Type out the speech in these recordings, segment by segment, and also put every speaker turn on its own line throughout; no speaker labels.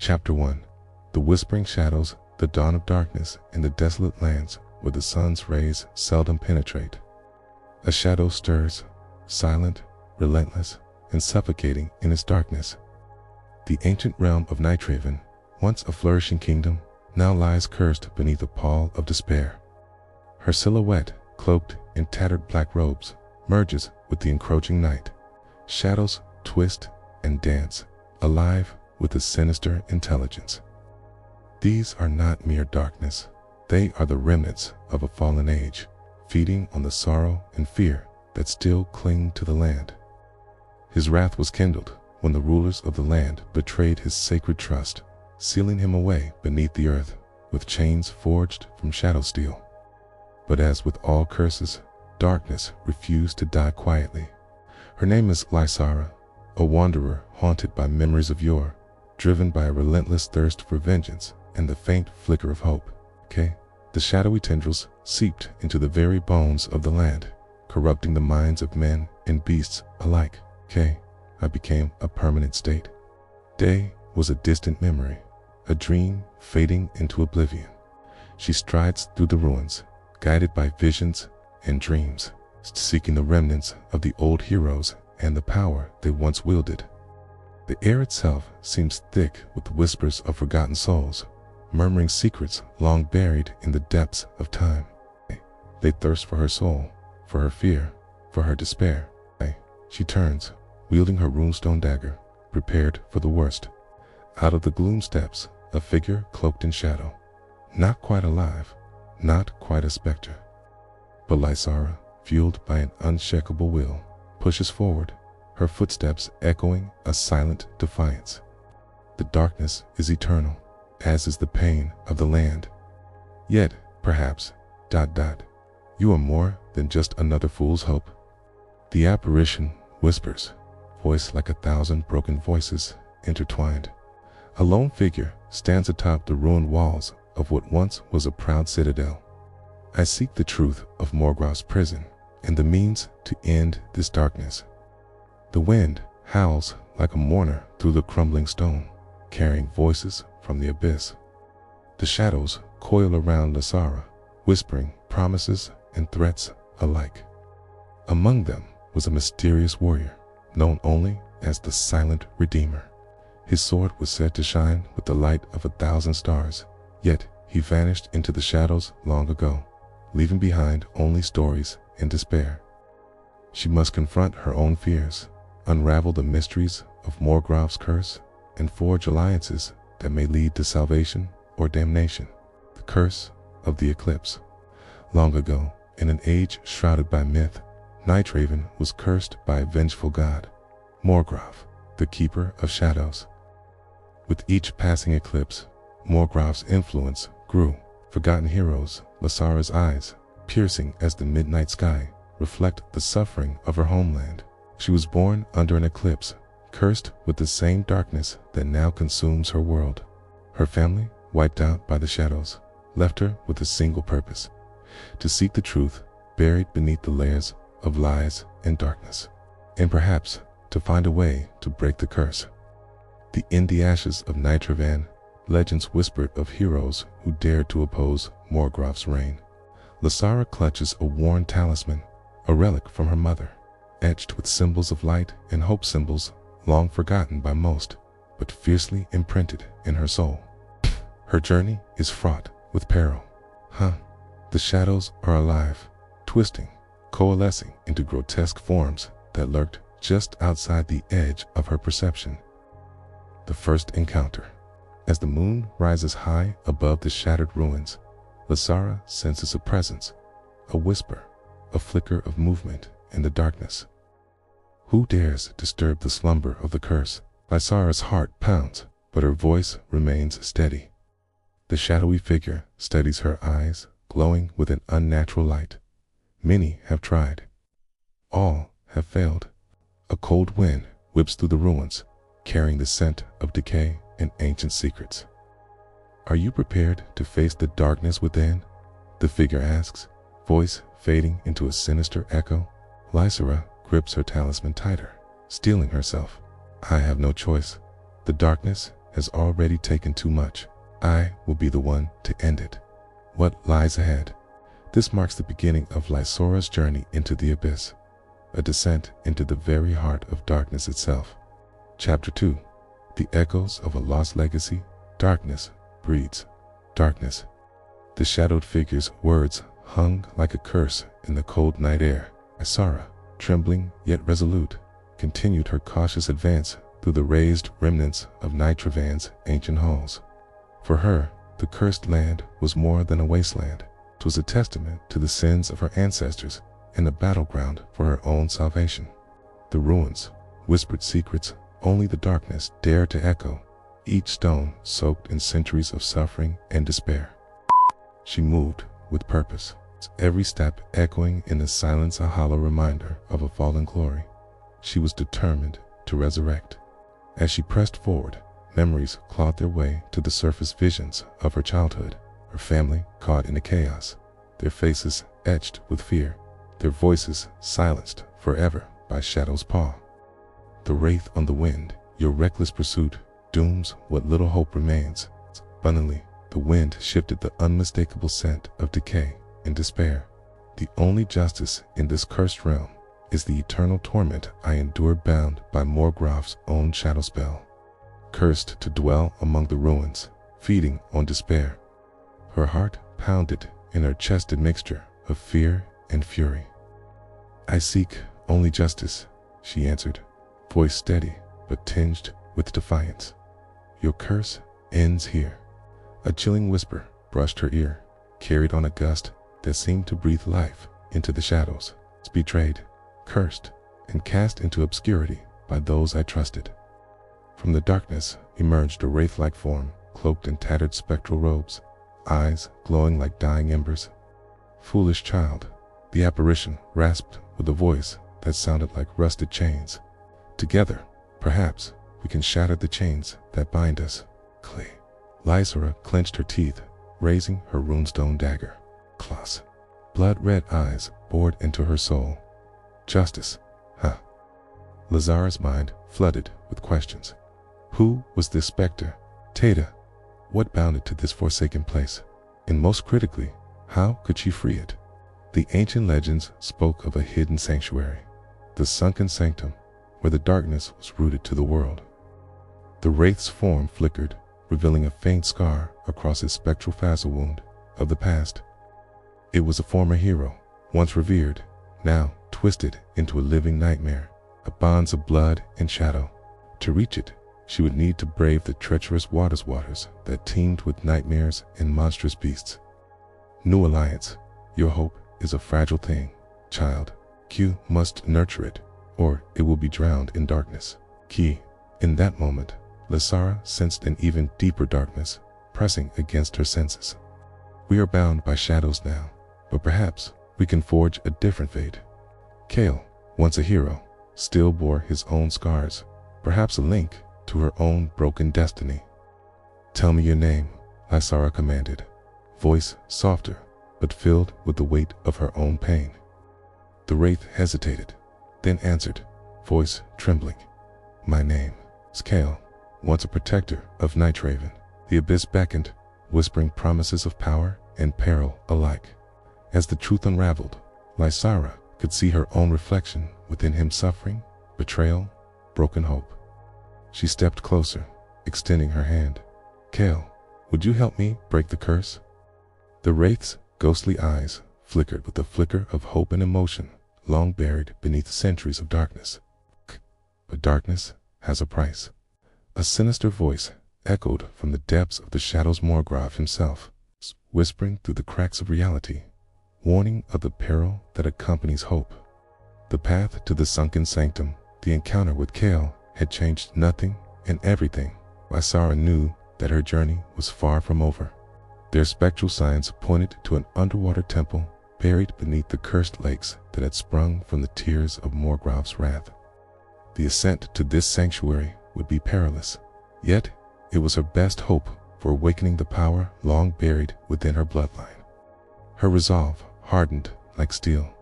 Chapter 1. The Whispering Shadows, the Dawn of Darkness in the desolate lands where the sun's rays seldom penetrate. A shadow stirs, silent, relentless, and suffocating in its darkness. The ancient realm of Nirn, once a flourishing kingdom, now lies cursed beneath a pall of despair. Her silhouette, cloaked in tattered black robes, merges with the encroaching night. Shadows twist and dance, alive with a sinister intelligence. These are not mere darkness. They are the remnants of a fallen age, feeding on the sorrow and fear that still cling to the land. His wrath was kindled when the rulers of the land betrayed his sacred trust, sealing him away beneath the earth with chains forged from shadow steel. But as with all curses, darkness refused to die quietly. Her name is Lysara, a wanderer haunted by memories of yore, driven by a relentless thirst for vengeance and the faint flicker of hope. The shadowy tendrils seeped into the very bones of the land, corrupting the minds of men and beasts alike. I became a permanent state. Day was a distant memory, a dream fading into oblivion. She strides through the ruins, guided by visions and dreams, seeking the remnants of the old heroes and the power they once wielded. The air itself seems thick with whispers of forgotten souls, murmuring secrets long buried in the depths of time. They thirst for her soul, for her fear, for her despair. She turns, wielding her runestone dagger, prepared for the worst. Out of the gloom steps a figure cloaked in shadow, not quite alive, not quite a specter. But Lysara, fueled by an unshakable will, pushes forward, her footsteps echoing a silent defiance. The darkness is eternal, as is the pain of the land. Yet, perhaps, you are more than just another fool's hope. The apparition whispers, voice like 1,000 broken voices intertwined. A lone figure stands atop the ruined walls of what once was a proud citadel. I seek the truth of Morgoth's prison and the means to end this darkness. The wind howls like a mourner through the crumbling stone, carrying voices from the abyss. The shadows coil around Lysara, whispering promises and threats alike. Among them was a mysterious warrior, known only as the Silent Redeemer. His sword was said to shine with the light of 1,000 stars, yet he vanished into the shadows long ago, leaving behind only stories and despair. She must confront her own fears, unravel the mysteries of Morgoth's curse, and forge alliances that may lead to salvation or damnation. The curse of the eclipse. Long ago, in an age shrouded by myth, Nirn was cursed by a vengeful god, Morgoth, the keeper of shadows. With each passing eclipse, Morgoth's influence grew. Forgotten heroes, Lysara's eyes, piercing as the midnight sky, reflect the suffering of her homeland. She was born under an eclipse, cursed with the same darkness that now consumes her world. Her family, wiped out by the shadows, left her with a single purpose: to seek the truth buried beneath the layers of lies and darkness, and perhaps to find a way to break the curse. In the ashes of Nirn, legends whispered of heroes who dared to oppose Morgoth's reign. Lysara clutches a worn talisman, a relic from her mother, etched with symbols of light and hope, symbols long forgotten by most, but fiercely imprinted in her soul. Her journey is fraught with peril. The shadows are alive, twisting, coalescing into grotesque forms that lurked just outside the edge of her perception. The first encounter. As the moon rises high above the shattered ruins, Lysara senses a presence, a whisper, a flicker of movement in the darkness. Who dares disturb the slumber of the curse? Lysara's heart pounds, but her voice remains steady. The shadowy figure steadies her eyes, glowing with an unnatural light. Many have tried. All have failed. A cold wind whips through the ruins, carrying the scent of decay and ancient secrets. Are you prepared to face the darkness within? The figure asks, voice fading into a sinister echo. Lysara grips her talisman tighter, steeling herself. I have no choice. The darkness has already taken too much. I will be the one to end it. What lies ahead? This marks the beginning of Lysora's journey into the abyss, a descent into the very heart of darkness itself. Chapter 2. The Echoes of a Lost Legacy. Darkness breeds darkness. The shadowed figure's words hung like a curse in the cold night air. Lysara, trembling yet resolute, continued her cautious advance through the raised remnants of Nitravan's ancient halls. For her, the cursed land was more than a wasteland. 'Twas a testament to the sins of her ancestors and a battleground for her own salvation. The ruins whispered secrets only the darkness dared to echo, each stone soaked in centuries of suffering and despair. She moved with purpose, every step echoing in the silence a hollow reminder of a fallen glory she was determined to resurrect. As she pressed forward, memories clawed their way to the surface, visions of her childhood, her family caught in the chaos, their faces etched with fear, their voices silenced forever by shadow's paw. The wraith on the wind, your reckless pursuit dooms what little hope remains. Abundantly, the wind shifted the unmistakable scent of decay and despair. The only justice in this cursed realm is the eternal torment I endure, bound by Morgoth's own shadow spell. Cursed to dwell among the ruins, feeding on despair. Her heart pounded in her chest, a mixture of fear and fury. I seek only justice, she answered, voice steady but tinged with defiance. Your curse ends here. A chilling whisper brushed her ear, carried on a gust that seemed to breathe life into the shadows. Betrayed, cursed, and cast into obscurity by those I trusted. From the darkness emerged a wraith-like form, cloaked in tattered spectral robes, eyes glowing like dying embers. Foolish child, the apparition rasped with a voice that sounded like rusted chains. Together, perhaps, we can shatter the chains that bind us. Clay. Lysara clenched her teeth, raising her runestone dagger. Claws. Blood-red eyes bored into her soul. Justice, huh? Lysara's mind flooded with questions. Who was this specter? Taeda. What bound it to this forsaken place? And most critically, how could she free it? The ancient legends spoke of a hidden sanctuary, the sunken sanctum, where the darkness was rooted to the world. The wraith's form flickered, revealing a faint scar across his spectral facet wound of the past. It was a former hero, once revered, now twisted into a living nightmare, a bonds of blood and shadow. To reach it, she would need to brave the treacherous waters that teemed with nightmares and monstrous beasts. New alliance, your hope is a fragile thing, child. You must nurture it, or it will be drowned in darkness. Key. In that moment, Lysara sensed an even deeper darkness pressing against her senses. We are bound by shadows now, but perhaps we can forge a different fate. Kale, once a hero, still bore his own scars, perhaps a link to her own broken destiny. Tell me your name, Lysara commanded, voice softer, but filled with the weight of her own pain. The wraith hesitated, then answered, voice trembling. My name is Kale, once a protector of Nitravan. The abyss beckoned, whispering promises of power and peril alike. As the truth unraveled, Lysara could see her own reflection within him, suffering, betrayal, broken hope. She stepped closer, extending her hand. Kale, would you help me break the curse? The wraith's ghostly eyes flickered with the flicker of hope and emotion, long buried beneath centuries of darkness. But darkness has a price. A sinister voice echoed from the depths of the shadows, Morgoth himself, whispering through the cracks of reality, warning of the peril that accompanies hope. The path to the sunken sanctum, the encounter with Kale, had changed nothing and everything. Lysara knew that her journey was far from over. Their spectral signs pointed to an underwater temple buried beneath the cursed lakes that had sprung from the tears of Morgoth's wrath. The ascent to this sanctuary would be perilous, yet it was her best hope for awakening the power long buried within her bloodline. Her resolve hardened like steel.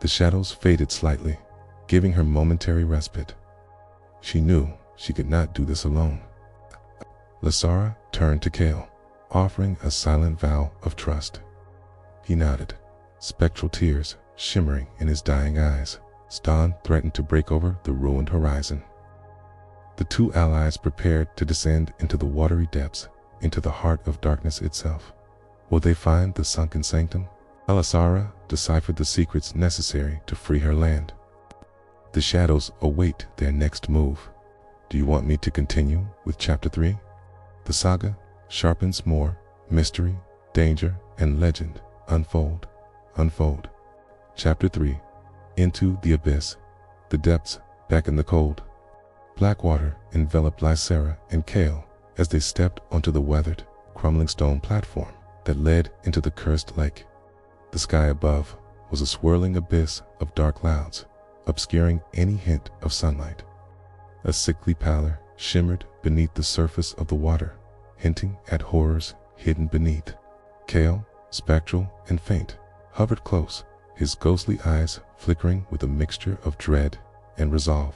The shadows faded slightly, giving her momentary respite. She knew she could not do this alone. Lysara turned to Kale, offering a silent vow of trust. He nodded, spectral tears shimmering in his dying eyes. Dawn threatened to break over the ruined horizon. The two allies prepared to descend into the watery depths, into the heart of darkness itself. Will they find the sunken sanctum? Lysara deciphered the secrets necessary to free her land. The shadows await their next move. Do you want me to continue with Chapter 3? The saga sharpens more mystery, danger, and legend unfold. Chapter 3. Into the abyss. The depths back in the cold. Blackwater enveloped Lysara and Kale as they stepped onto the weathered, crumbling stone platform that led into the cursed lake. The sky above was a swirling abyss of dark clouds, obscuring any hint of sunlight. A sickly pallor shimmered beneath the surface of the water, hinting at horrors hidden beneath. Kale, spectral and faint, hovered close, his ghostly eyes flickering with a mixture of dread and resolve.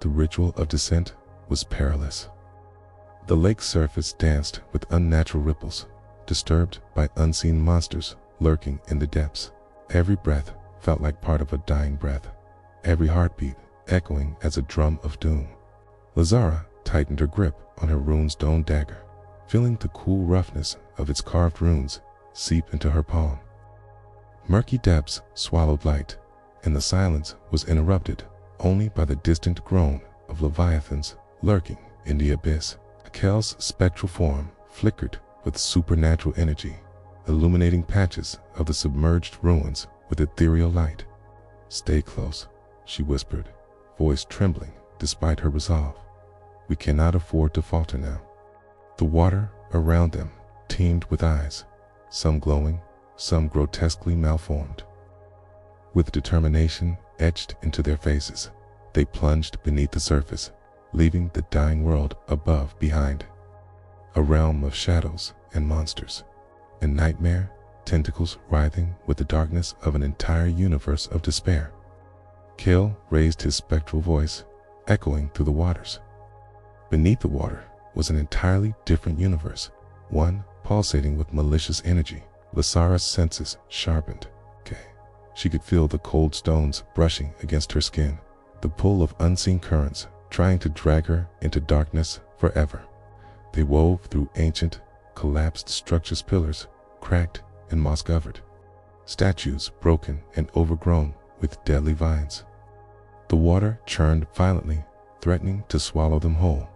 The ritual of descent was perilous. The lake's surface danced with unnatural ripples, disturbed by unseen monsters lurking in the depths. Every breath felt like part of a dying breath, every heartbeat echoing as a drum of doom. Lysara tightened her grip on her rune-stone dagger, feeling the cool roughness of its carved runes seep into her palm. Murky depths swallowed light, and the silence was interrupted only by the distant groan of leviathans lurking in the abyss. Kale's spectral form flickered with supernatural energy, illuminating patches of the submerged ruins with ethereal light. "Stay close," she whispered, voice trembling despite her resolve. "We cannot afford to falter now." The water around them teemed with eyes, some glowing, some grotesquely malformed. With determination etched into their faces, they plunged beneath the surface, leaving the dying world above behind. A realm of shadows and monsters, a nightmare, tentacles writhing with the darkness of an entire universe of despair. Kale raised his spectral voice, echoing through the waters. Beneath the water was an entirely different universe, one pulsating with malicious energy. Lysara's senses sharpened. She could feel the cold stones brushing against her skin, the pull of unseen currents trying to drag her into darkness forever. They wove through ancient, collapsed structures, pillars, cracked and moss-covered, statues broken and overgrown with deadly vines. The water churned violently, threatening to swallow them whole.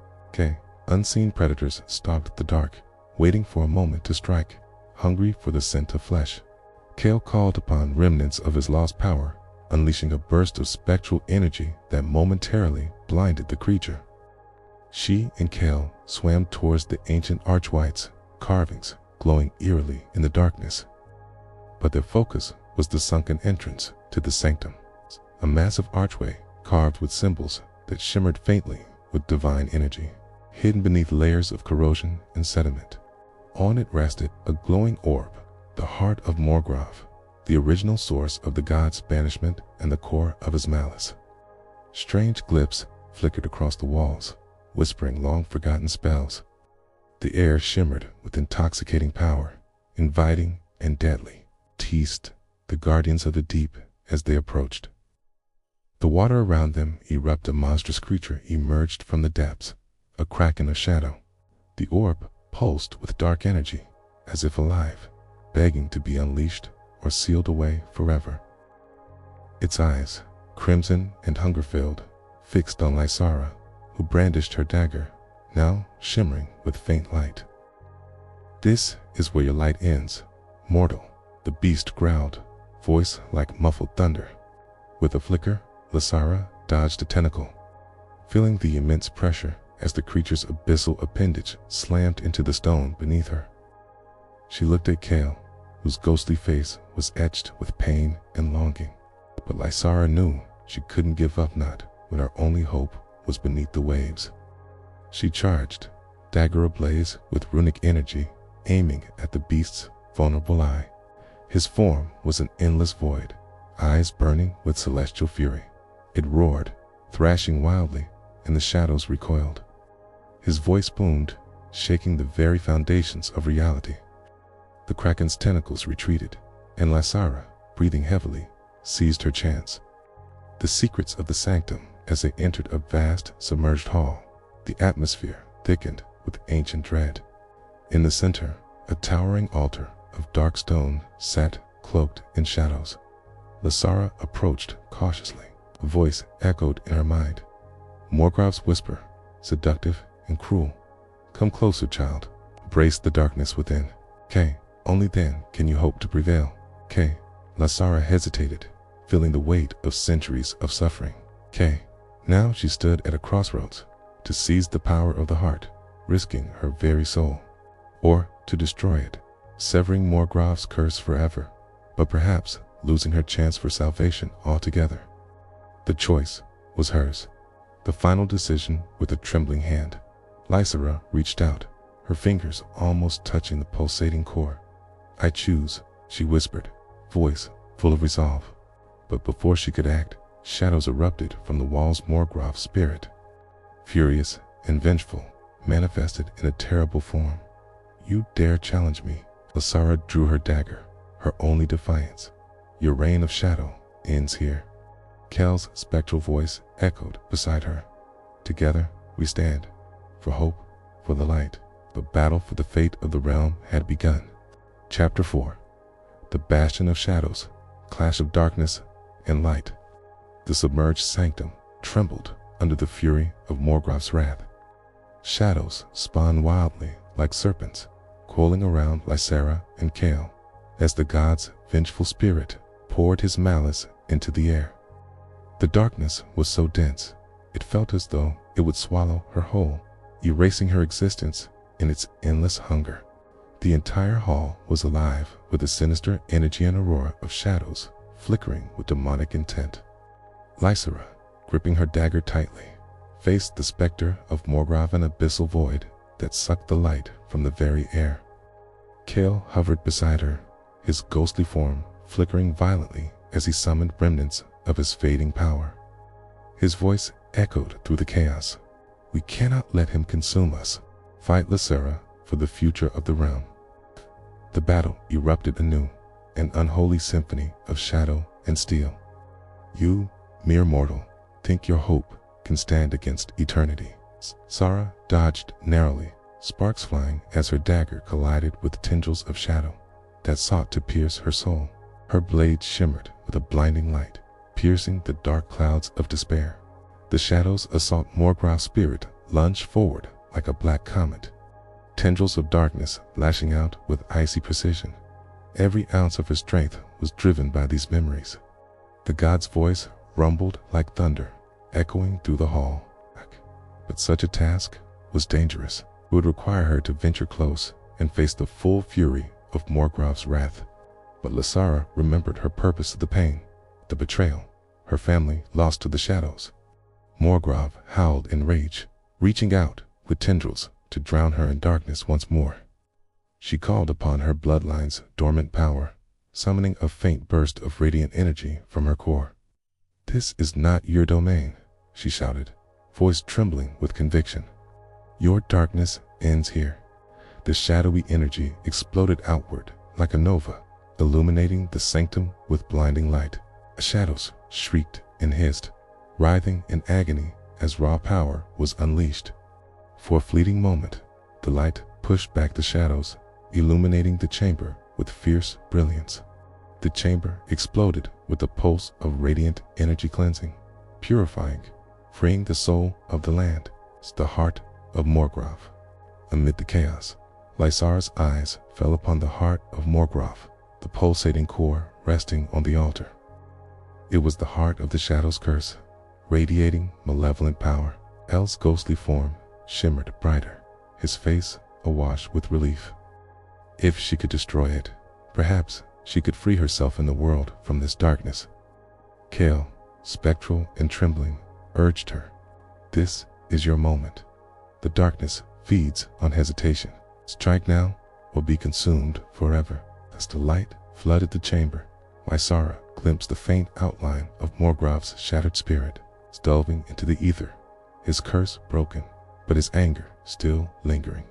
Unseen predators stalked the dark, waiting for a moment to strike, hungry for the scent of flesh. Kale called upon remnants of his lost power, unleashing a burst of spectral energy that momentarily blinded the creature. She and Kale swam towards the ancient archwhite's carvings glowing eerily in the darkness. But their focus was the sunken entrance to the sanctum, a massive archway carved with symbols that shimmered faintly with divine energy, hidden beneath layers of corrosion and sediment. On it rested a glowing orb, the heart of Morgrov, the original source of the god's banishment and the core of his malice. Strange glyphs flickered across the walls, whispering long-forgotten spells. The air shimmered with intoxicating power, inviting and deadly, teased the guardians of the deep as they approached. The water around them erupted. A monstrous creature emerged from the depths, a kraken of shadow. The orb pulsed with dark energy, as if alive, begging to be unleashed or sealed away forever. Its eyes, crimson and hunger-filled, fixed on Lysara, who brandished her dagger, now shimmering with faint light. "This is where your light ends, mortal," the beast growled, voice like muffled thunder. With a flicker, Lysara dodged a tentacle, feeling the immense pressure as the creature's abyssal appendage slammed into the stone beneath her. She looked at Kale, whose ghostly face was etched with pain and longing. But Lysara knew she couldn't give up, not when her only hope was beneath the waves. She charged, dagger ablaze with runic energy, aiming at the beast's vulnerable eye. His form was an endless void, eyes burning with celestial fury. It roared, thrashing wildly, and the shadows recoiled. His voice boomed, shaking the very foundations of reality. The Kraken's tentacles retreated, and Lysara, breathing heavily, seized her chance. The secrets of the sanctum as they entered a vast, submerged hall. The atmosphere thickened with ancient dread. In the center, a towering altar of dark stone sat cloaked in shadows. Lysara approached cautiously. A voice echoed in her mind. Morgrav's whisper, seductive and cruel. Come closer, child. Brace the darkness within. Kay, only then can you hope to prevail. Kay. Lysara hesitated, feeling the weight of centuries of suffering. Kay. Now she stood at a crossroads, to seize the power of the heart, risking her very soul, or to destroy it, severing Morgrav's curse forever, but perhaps losing her chance for salvation altogether. The choice was hers. The final decision with a trembling hand. Lysara reached out, her fingers almost touching the pulsating core. I choose, she whispered, voice full of resolve. But before she could act, shadows erupted from the walls. Morgrav's spirit, furious and vengeful, manifested in a terrible form. You dare challenge me? Lysara drew her dagger, her only defiance. Your reign of shadow ends here. Kel's spectral voice echoed beside her. Together we stand, for hope, for the light. The battle for the fate of the realm had begun. Chapter 4. The Bastion of Shadows, Clash of Darkness and Light. The submerged sanctum trembled under the fury of Morgrav's wrath. Shadows spun wildly like serpents, coiling around Lysara and Kale, as the god's vengeful spirit poured his malice into the air. The darkness was so dense, it felt as though it would swallow her whole, erasing her existence in its endless hunger. The entire hall was alive with the sinister energy and aurora of shadows flickering with demonic intent. Lysara, gripping her dagger tightly, faced the specter of Morgrav, an abyssal void that sucked the light from the very air. Kale hovered beside her, his ghostly form flickering violently as he summoned remnants of his fading power. His voice echoed through the chaos. We cannot let him consume us. Fight, Lysara, for the future of the realm. The battle erupted anew, an unholy symphony of shadow and steel. You, mere mortal, think your hope can stand against eternity. Sara dodged narrowly, sparks flying as her dagger collided with tendrils of shadow that sought to pierce her soul. Her blade shimmered with a blinding light, piercing the dark clouds of despair. The shadows assault Morgrav's spirit lunged forward like a black comet, tendrils of darkness lashing out with icy precision. Every ounce of her strength was driven by these memories. The god's voice rumbled like thunder, echoing through the hall. But such a task was dangerous. It would require her to venture close and face the full fury of Morgrav's wrath. But Lysara remembered her purpose of the pain, the betrayal, her family lost to the shadows. Morgrav howled in rage, reaching out with tendrils to drown her in darkness once more. She called upon her bloodline's dormant power, summoning a faint burst of radiant energy from her core. This is not your domain, she shouted, voice trembling with conviction. Your darkness ends here. The shadowy energy exploded outward like a nova, illuminating the sanctum with blinding light. Shadows shrieked and hissed, writhing in agony as raw power was unleashed. For a fleeting moment, the light pushed back the shadows, illuminating the chamber with fierce brilliance. The chamber exploded with a pulse of radiant energy cleansing, purifying, freeing the soul of the land, the heart of Morgrav. Amid the chaos, Lysara's eyes fell upon the heart of Morgrav, the pulsating core resting on the altar. It was the heart of the shadow's curse, radiating malevolent power. El's ghostly form shimmered brighter, his face awash with relief. If she could destroy it, perhaps she could free herself in the world from this darkness. Kale, spectral and trembling, urged her. This is your moment. The darkness feeds on hesitation. Strike now or be consumed forever. As the light flooded the chamber, Lysara glimpsed the faint outline of Morgrav's shattered spirit, delving into the ether, his curse broken, but his anger still lingering.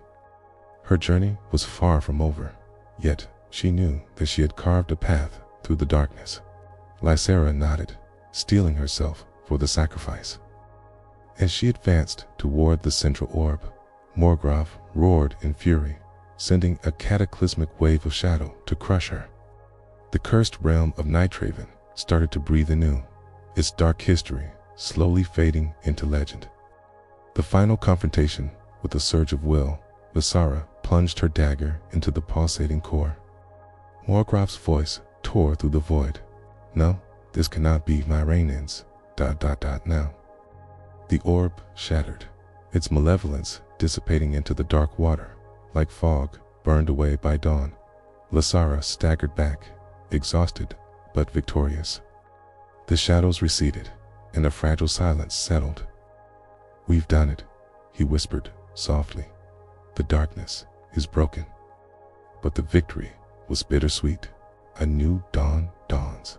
Her journey was far from over, yet she knew that she had carved a path through the darkness. Lysera nodded, steeling herself for the sacrifice. As she advanced toward the central orb, Morgrov roared in fury, sending a cataclysmic wave of shadow to crush her. The cursed realm of Nightraven started to breathe anew, its dark history slowly fading into legend. The final confrontation, with a surge of will, Lysara plunged her dagger into the pulsating core. Morgrov's voice tore through the void. "No, this cannot be my reign-ends, now." The orb shattered, its malevolence dissipating into the dark water, like fog burned away by dawn. Lysara staggered back, exhausted but victorious. The shadows receded, and a fragile silence settled. "We've done it," he whispered softly. "The darkness is broken." But the victory was bittersweet. A new dawn dawns.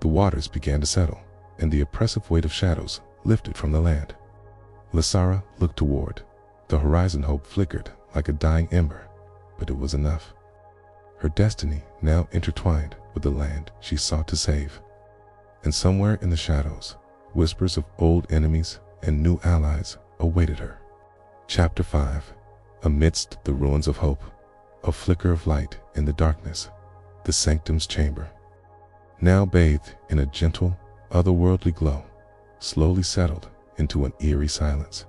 The waters began to settle, and the oppressive weight of shadows lifted from the land. Lysara looked toward. The horizon hope flickered like a dying ember, but it was enough. Her destiny now intertwined with the land she sought to save. And somewhere in the shadows, whispers of old enemies and new allies awaited her. Chapter 5. Amidst the ruins of hope, a flicker of light in the darkness, the sanctum's chamber, now bathed in a gentle, otherworldly glow, slowly settled into an eerie silence.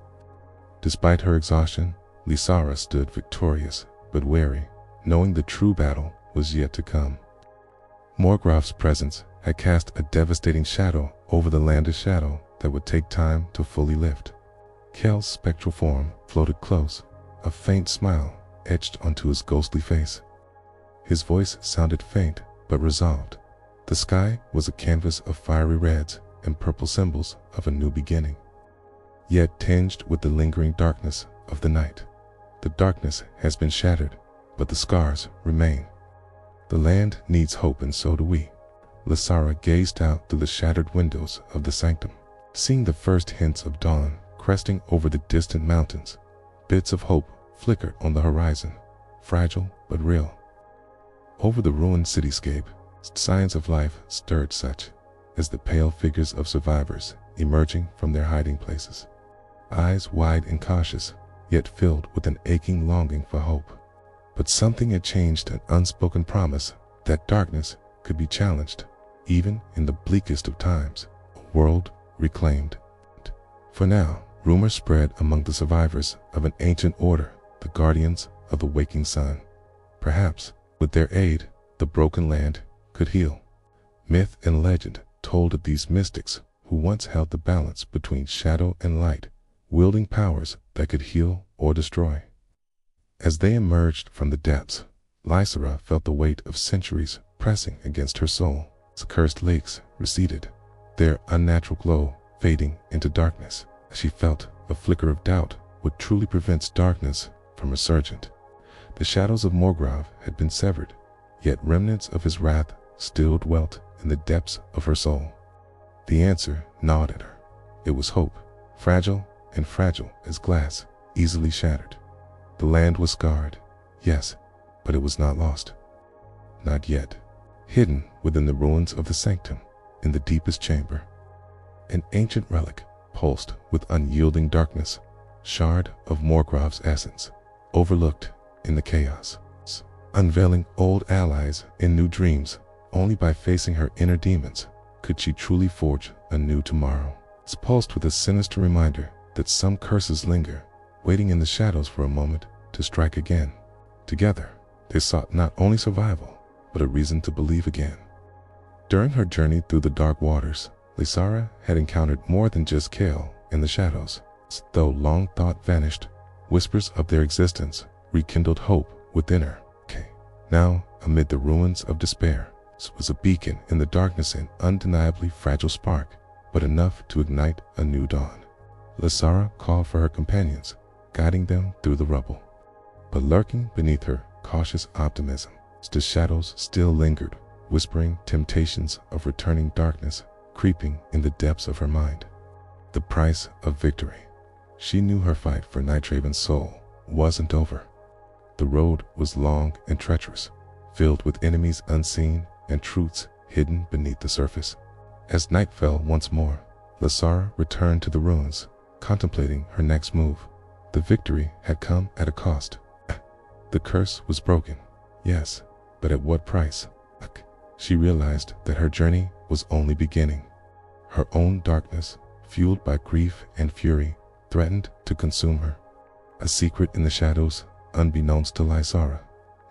Despite her exhaustion, Lysara stood victorious but wary, knowing the true battle was yet to come. Morgrov's presence had cast a devastating shadow over the land of shadow that would take time to fully lift. Kel's spectral form floated close, a faint smile etched onto his ghostly face. His voice sounded faint but resolved. The sky was a canvas of fiery reds and purple symbols of a new beginning, yet tinged with the lingering darkness of the night. The darkness has been shattered, but the scars remain. The land needs hope, and so do we. Lysara gazed out through the shattered windows of the sanctum, seeing the first hints of dawn cresting over the distant mountains. Bits of hope flickered on the horizon, fragile but real. Over the ruined cityscape, signs of life stirred, such as the pale figures of survivors emerging from their hiding places, eyes wide and cautious, yet filled with an aching longing for hope. But something had changed, an unspoken promise that darkness could be challenged, even in the bleakest of times, a world reclaimed. For now, rumors spread among the survivors of an ancient order, the guardians of the waking sun. Perhaps, with their aid, the broken land could heal. Myth and legend told of these mystics who once held the balance between shadow and light, wielding powers that could heal or destroy. As they emerged from the depths, Lysara felt the weight of centuries pressing against her soul. The cursed lakes receded, their unnatural glow fading into darkness. She felt a flicker of doubt what truly prevents darkness from resurging. The shadows of Morgrov had been severed, yet remnants of his wrath still dwelt in the depths of her soul. The answer gnawed at her. It was hope, fragile as glass, easily shattered. The land was scarred, yes, but it was not lost. Not yet. Hidden within the ruins of the sanctum, in the deepest chamber, an ancient relic pulsed with unyielding darkness, shard of Morgrov's essence, overlooked in the chaos, unveiling old allies in new dreams. Only by facing her inner demons could she truly forge a new tomorrow. It's pulsed with a sinister reminder that some curses linger, waiting in the shadows for a moment to strike again. Together, they sought not only survival, but a reason to believe again. During her journey through the dark waters, Lysara had encountered more than just Kale in the shadows. Though long thought vanished, whispers of their existence rekindled hope within her. Now, amid the ruins of despair, was a beacon in the darkness, an undeniably fragile spark, but enough to ignite a new dawn. Lysara called for her companions, guiding them through the rubble. But lurking beneath her cautious optimism, the shadows still lingered, whispering temptations of returning darkness, creeping in the depths of her mind. The price of victory. She knew her fight for Nightraven's soul wasn't over. The road was long and treacherous, filled with enemies unseen and truths hidden beneath the surface. As night fell once more, Lysara returned to the ruins, contemplating her next move. The victory had come at a cost. The curse was broken, yes, but at what price? She realized that her journey was only beginning. Her own darkness, fueled by grief and fury, threatened to consume her. A secret in the shadows, unbeknownst to Lysara.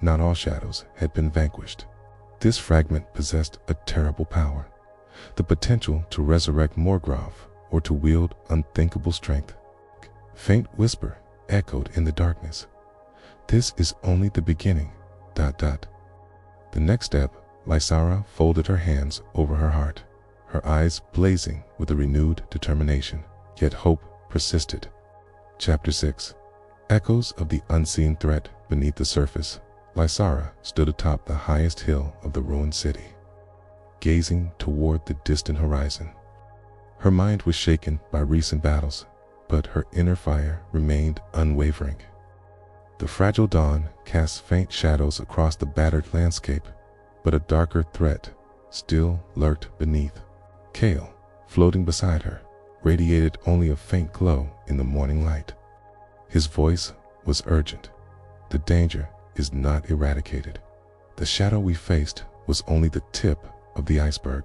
Not all shadows had been vanquished. This fragment possessed a terrible power, the potential to resurrect Morgrov or to wield unthinkable strength. Faint whisper echoed in the darkness. This is only the beginning. ... The next step, Lysara folded her hands over her heart, her eyes blazing with a renewed determination, yet hope persisted. Chapter 6. Echoes of the unseen threat beneath the surface. Lysara stood atop the highest hill of the ruined city, gazing toward the distant horizon. Her mind was shaken by recent battles, but her inner fire remained unwavering. The fragile dawn cast faint shadows across the battered landscape, but a darker threat still lurked beneath. Kale, floating beside her, radiated only a faint glow in the morning light. His voice was urgent. The danger is not eradicated. The shadow we faced was only the tip of the iceberg.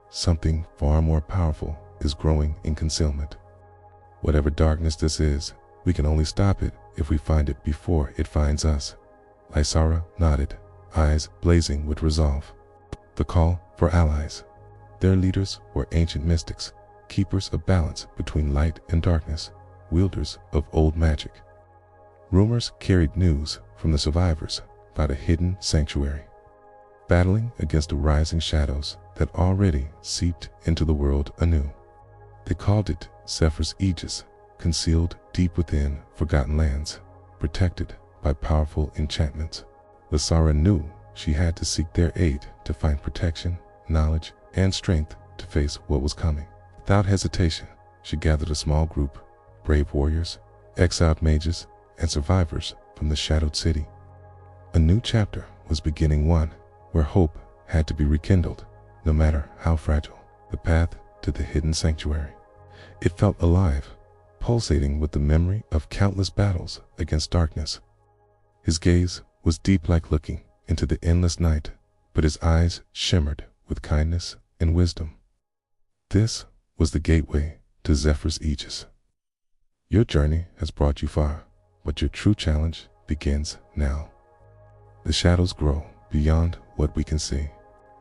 Something far more powerful is growing in concealment. Whatever darkness this is, we can only stop it if we find it before it finds us. Lysara nodded, eyes blazing with resolve. The call for allies. Their leaders were ancient mystics, keepers of balance between light and darkness, wielders of old magic. Rumors carried news from the survivors about a hidden sanctuary, battling against the rising shadows that already seeped into the world anew. They called it Zephyr's Aegis, concealed deep within forgotten lands, protected by powerful enchantments. Lysara knew she had to seek their aid to find protection, knowledge, and strength to face what was coming. Without hesitation, she gathered a small group, brave warriors, exiled mages, and survivors from the shadowed city. A new chapter was beginning, one where hope had to be rekindled, no matter how fragile. The path to the hidden sanctuary. It felt alive, pulsating with the memory of countless battles against darkness. His gaze was deep, like looking into the endless night, but his eyes shimmered with kindness and wisdom. This was the gateway to Zephyr's Aegis. Your journey has brought you far, but your true challenge begins now. The shadows grow beyond what we can see.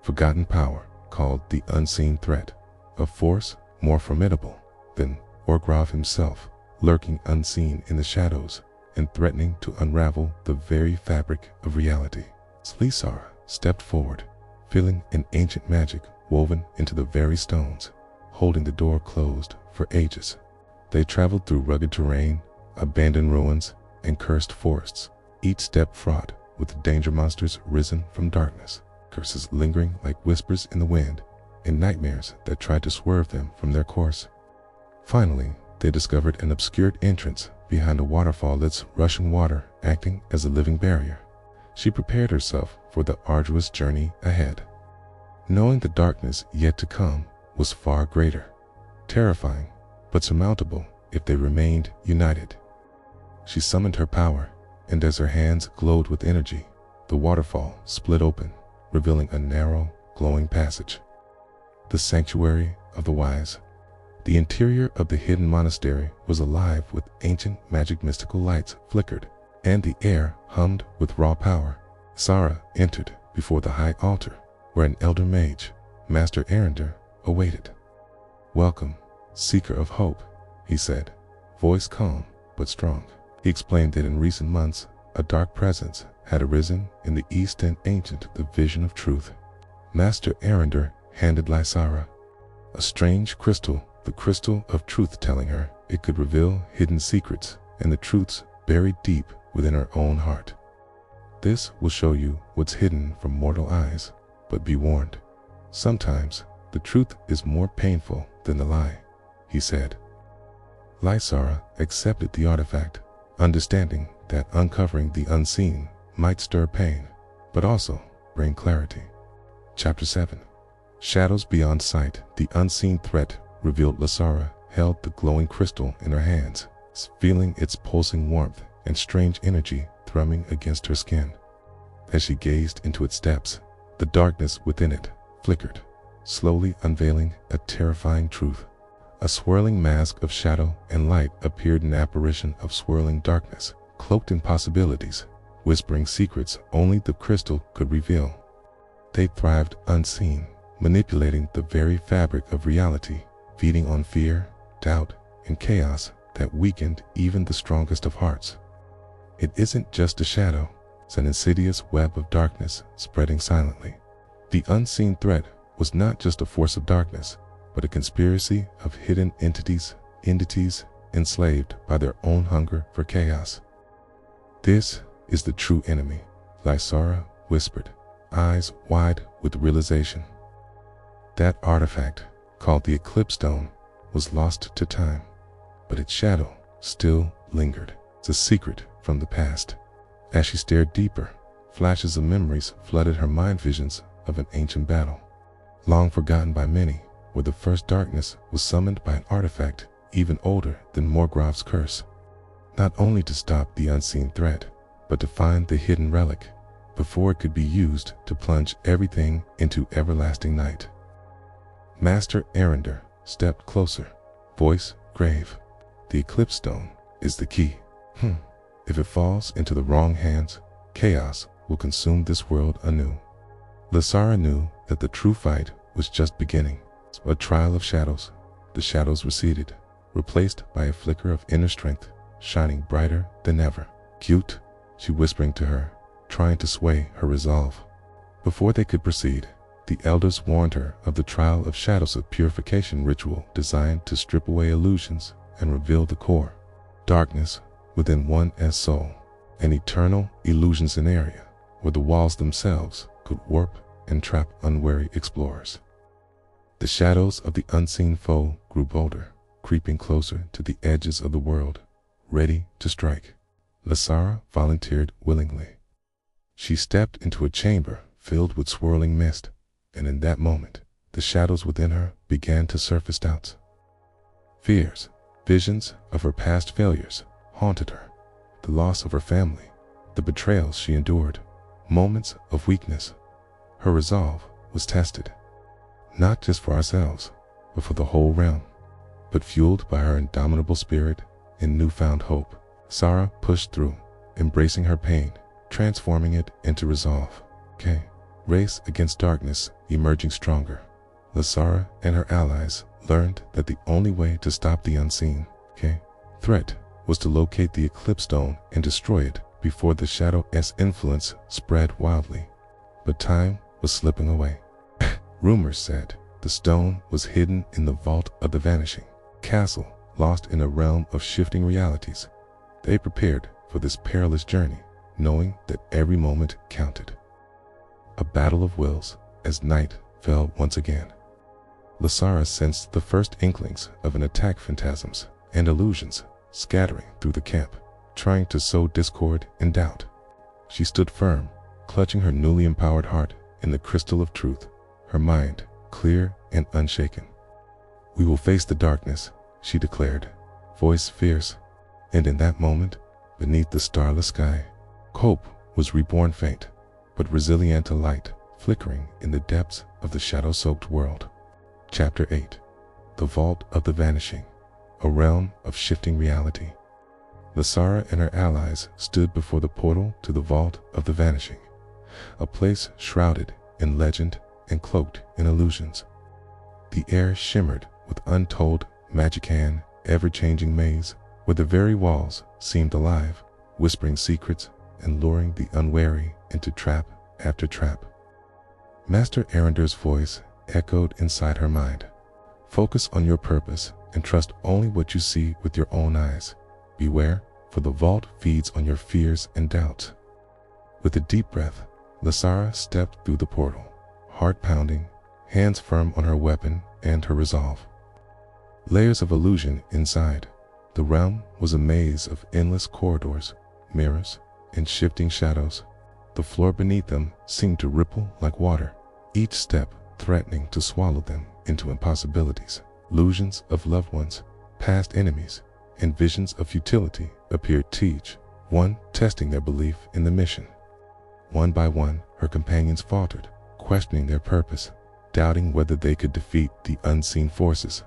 Forgotten power, called the unseen threat, a force more formidable than Morgrov himself, lurking unseen in the shadows and threatening to unravel the very fabric of reality. Lysara stepped forward, feeling an ancient magic woven into the very stones, holding the door closed for ages. They traveled through rugged terrain, abandoned ruins, and cursed forests, each step fraught with danger monsters risen from darkness, curses lingering like whispers in the wind, and nightmares that tried to swerve them from their course. Finally, they discovered an obscured entrance behind a waterfall, its rushing water acting as a living barrier. She prepared herself for the arduous journey ahead, knowing the darkness yet to come was far greater, terrifying, but surmountable if they remained united. She summoned her power, and as her hands glowed with energy, the waterfall split open, revealing a narrow, glowing passage. The sanctuary of the wise. The interior of the hidden monastery was alive with ancient magic. Mystical lights flickered, and the air hummed with raw power. Lysara entered before the high altar, where an elder mage, Master Aedric, awaited. "Welcome, seeker of hope," he said, voice calm but strong. He explained that in recent months, a dark presence had arisen in the east and ancient the vision of truth. Master Aedric handed Lysara a strange crystal, the crystal of truth, telling her it could reveal hidden secrets and the truths buried deep within her own heart. "This will show you what's hidden from mortal eyes, but be warned. Sometimes the truth is more painful than the lie," he said. Lysara accepted the artifact, understanding that uncovering the unseen might stir pain, but also bring clarity. Chapter 7. Shadows Beyond Sight. The unseen threat revealed. Lasara held the glowing crystal in her hands, feeling its pulsing warmth and strange energy thrumming against her skin. As she gazed into its depths, the darkness within it flickered, slowly unveiling a terrifying truth. A swirling mask of shadow and light appeared, an apparition of swirling darkness, cloaked in possibilities, whispering secrets only the crystal could reveal. They thrived unseen, manipulating the very fabric of reality, feeding on fear, doubt, and chaos that weakened even the strongest of hearts. It isn't just a shadow, it's an insidious web of darkness spreading silently. The unseen threat was not just a force of darkness, but a conspiracy of hidden entities enslaved by their own hunger for chaos. "This is the true enemy," Lysara whispered, eyes wide with realization. That artifact, called the Eclipse Stone, was lost to time, but its shadow still lingered. It's a secret from the past. As she stared deeper, flashes of memories flooded her mind, visions of an ancient battle, long forgotten by many, where the first darkness was summoned by an artifact even older than Morgrav's curse, not only to stop the unseen threat, but to find the hidden relic before it could be used to plunge everything into everlasting night. Master Arender stepped closer, voice grave. "The Eclipse Stone is the key. If it falls into the wrong hands, chaos will consume this world anew." Lasara knew that the true fight was just beginning. A trial of shadows. The shadows receded, replaced by a flicker of inner strength, shining brighter than ever. "Cute," she whispered to her, trying to sway her resolve. Before they could proceed, the elders warned her of the trial of shadows, a purification ritual designed to strip away illusions and reveal the core darkness within one's soul, an eternal illusion scenario where the walls themselves could warp and trap unwary explorers. The shadows of the unseen foe grew bolder, creeping closer to the edges of the world, ready to strike. Lasara volunteered willingly. She stepped into a chamber filled with swirling mist, and in that moment, the shadows within her began to surface. Doubts, fears, visions of her past failures haunted her, the loss of her family, the betrayals she endured, moments of weakness. Her resolve was tested, not just for ourselves, but for the whole realm. But fueled by her indomitable spirit and newfound hope, Sarah pushed through, embracing her pain, transforming it into resolve. Race against darkness, emerging stronger. Lasara and her allies learned that the only way to stop the unseen threat was to locate the Eclipse Stone and destroy it before the Shadow's influence spread wildly. But time was slipping away. Rumors said the stone was hidden in the Vault of the Vanishing Castle, lost in a realm of shifting realities. They prepared for this perilous journey, knowing that every moment counted. A battle of wills as night fell once again. Lasara sensed the first inklings of an attack, phantasms and illusions scattering through the camp, trying to sow discord and doubt. She stood firm, clutching her newly empowered heart in the crystal of truth, her mind clear and unshaken. "We will face the darkness," she declared, voice fierce. And in that moment, beneath the starless sky, hope was reborn, faint but resilient, a light flickering in the depths of the shadow-soaked world. Chapter 8. The Vault of the Vanishing, a realm of shifting reality. Lasara and her allies stood before the portal to the Vault of the Vanishing, a place shrouded in legend and cloaked in illusions. The air shimmered with untold magic, ever-changing maze where the very walls seemed alive, whispering secrets and luring the unwary into trap after trap. Master Arender's voice echoed inside her mind. "Focus on your purpose and trust only what you see with your own eyes. Beware, for the vault feeds on your fears and doubts." With a deep breath, Lasara stepped through the portal, heart pounding, hands firm on her weapon and her resolve. Layers of illusion inside. The realm was a maze of endless corridors, mirrors, and shifting shadows. The floor beneath them seemed to ripple like water, each step threatening to swallow them into impossibilities. Illusions of loved ones, past enemies, and visions of futility appeared to each one, testing their belief in the mission. One by one, her companions faltered, questioning their purpose, doubting whether they could defeat the unseen forces.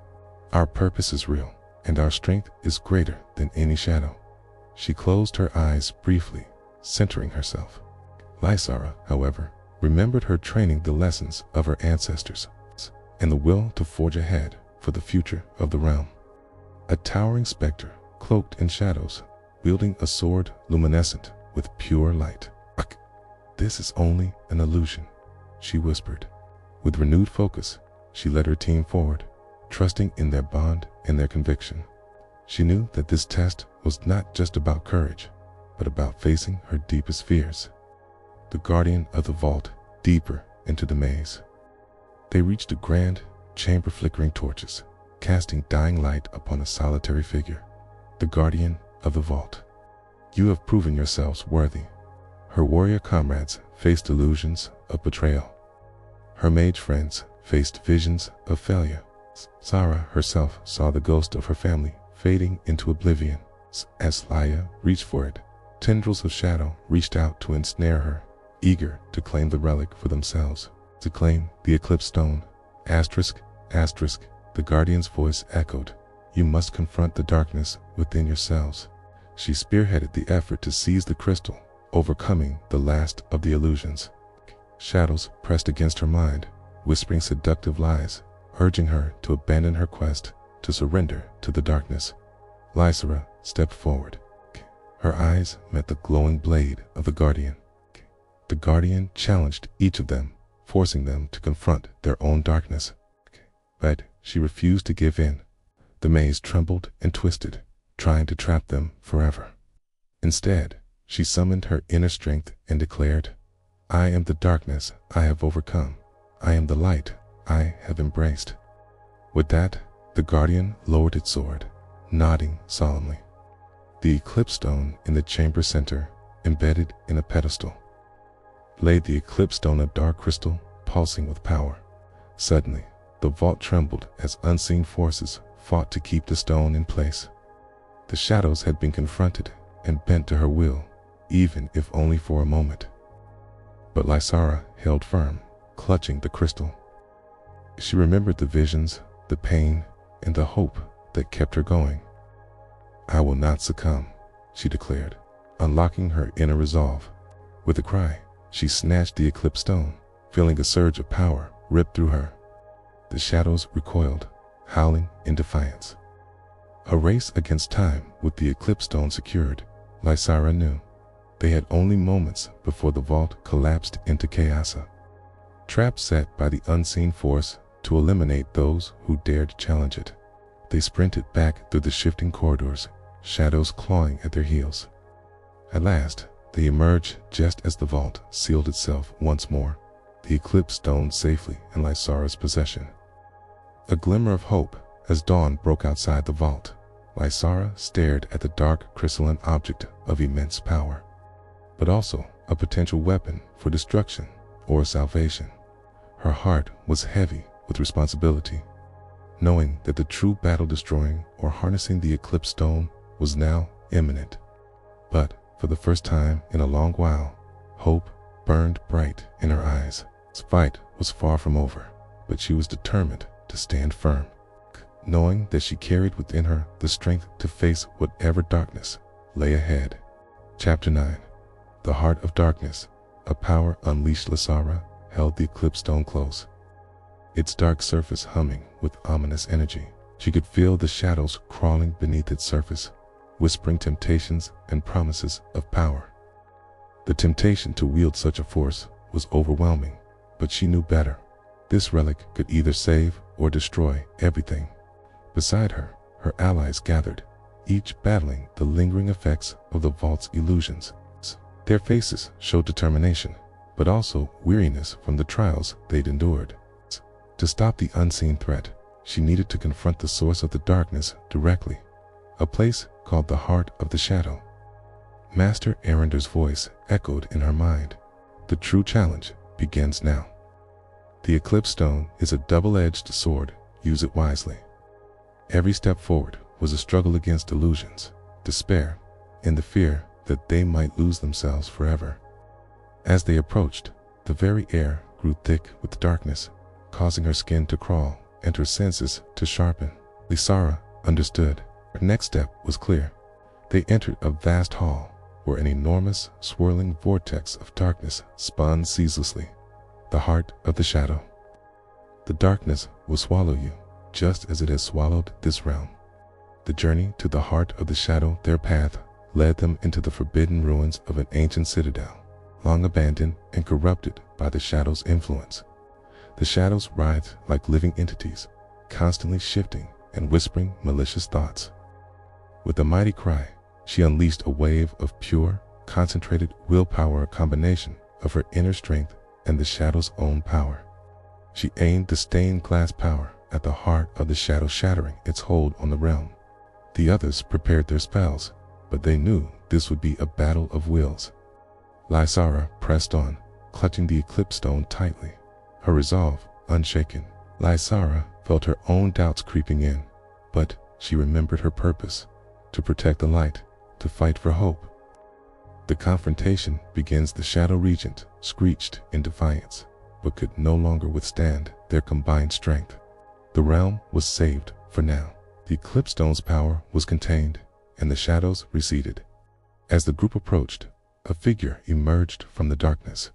Our purpose is real, and our strength is greater than any shadow. She closed her eyes briefly, centering herself. Lysara, however, remembered her training, the lessons of her ancestors, and the will to forge ahead for the future of the realm. A towering specter, cloaked in shadows, wielding a sword luminescent with pure light. "This is only an illusion," she whispered. With renewed focus, she led her team forward, trusting in their bond and their conviction. She knew that this test was not just about courage, but about facing her deepest fears. The guardian of the vault, deeper into the maze. They reached a grand chamber, flickering torches, casting dying light upon a solitary figure. The guardian of the vault. "You have proven yourselves worthy." Her warrior comrades faced illusions of betrayal. Her mage friends faced visions of failure. Sarah herself saw the ghost of her family fading into oblivion. As Laya reached for it, tendrils of shadow reached out to ensnare her, eager to claim the relic for themselves. To claim the eclipse stone. Asterisk, asterisk, the guardian's voice echoed. "You must confront the darkness within yourselves." She spearheaded the effort to seize the crystal, overcoming the last of the illusions. Shadows pressed against her mind, whispering seductive lies, urging her to abandon her quest, to surrender to the darkness. Lysara stepped forward. Her eyes met the glowing blade of the guardian. The guardian challenged each of them, forcing them to confront their own darkness. But she refused to give in. The maze trembled and twisted, trying to trap them forever. Instead, she summoned her inner strength and declared, "I am the darkness I have overcome. I am the light I have embraced." With that, the guardian lowered its sword, nodding solemnly. The eclipse stone in the chamber center, embedded in a pedestal, laid the eclipse stone, a dark crystal pulsing with power. Suddenly, the vault trembled as unseen forces fought to keep the stone in place. The shadows had been confronted and bent to her will, even if only for a moment. But Lysara held firm, clutching the crystal. She remembered the visions, the pain, and the hope that kept her going. "I will not succumb," she declared, unlocking her inner resolve. With a cry, she snatched the eclipse stone, feeling a surge of power rip through her. The shadows recoiled, howling in defiance. A race against time with the eclipse stone secured, Lysara knew. They had only moments before the vault collapsed into chaos. Traps set by the unseen force to eliminate those who dared challenge it. They sprinted back through the shifting corridors, shadows clawing at their heels. At last, they emerged just as the vault sealed itself once more, the eclipse stone safely in Lysara's possession. A glimmer of hope as dawn broke outside the vault. Lysara stared at the dark crystalline object of immense power, but also a potential weapon for destruction or salvation. Her heart was heavy with responsibility, knowing that the true battle destroying or harnessing the eclipse stone was now imminent. But for the first time in a long while, hope burned bright in her eyes. This fight was far from over, but she was determined to stand firm, knowing that she carried within her the strength to face whatever darkness lay ahead. Chapter 9. The Heart of Darkness, a power unleashed. Lysara held the eclipse stone close, its dark surface humming with ominous energy. She could feel the shadows crawling beneath its surface, whispering temptations and promises of power. The temptation to wield such a force was overwhelming, but she knew better. This relic could either save or destroy everything. Beside her, her allies gathered, each battling the lingering effects of the vault's illusions. Their faces showed determination, but also weariness from the trials they'd endured. To stop the unseen threat, she needed to confront the source of the darkness directly, a place called the Heart of the Shadow. Master Arender's voice echoed in her mind. The true challenge begins now. The Eclipse Stone is a double-edged sword. Use it wisely. Every step forward was a struggle against illusions, despair, and the fear that they might lose themselves forever. As they approached, the very air grew thick with darkness, causing her skin to crawl and her senses to sharpen. Lysara understood. Her next step was clear. They entered a vast hall where an enormous, swirling vortex of darkness spun ceaselessly, the heart of the shadow. The darkness will swallow you, just as it has swallowed this realm. The journey to the heart of the shadow, their path, led them into the forbidden ruins of an ancient citadel, long abandoned and corrupted by the shadow's influence. The shadows writhed like living entities, constantly shifting and whispering malicious thoughts. With a mighty cry, she unleashed a wave of pure, concentrated willpower, a combination of her inner strength and the shadow's own power. She aimed the stained glass power at the heart of the shadow, shattering its hold on the realm. The others prepared their spells, but they knew this would be a battle of wills. Lysara pressed on, clutching the Eclipse Stone tightly, her resolve unshaken. Lysara felt her own doubts creeping in, but she remembered her purpose: to protect the light, to fight for hope. The confrontation begins. The Shadow Regent screeched in defiance, but could no longer withstand their combined strength. The realm was saved for now. The Eclipse Stone's power was contained, and the shadows receded. As the group approached, a figure emerged from the darkness.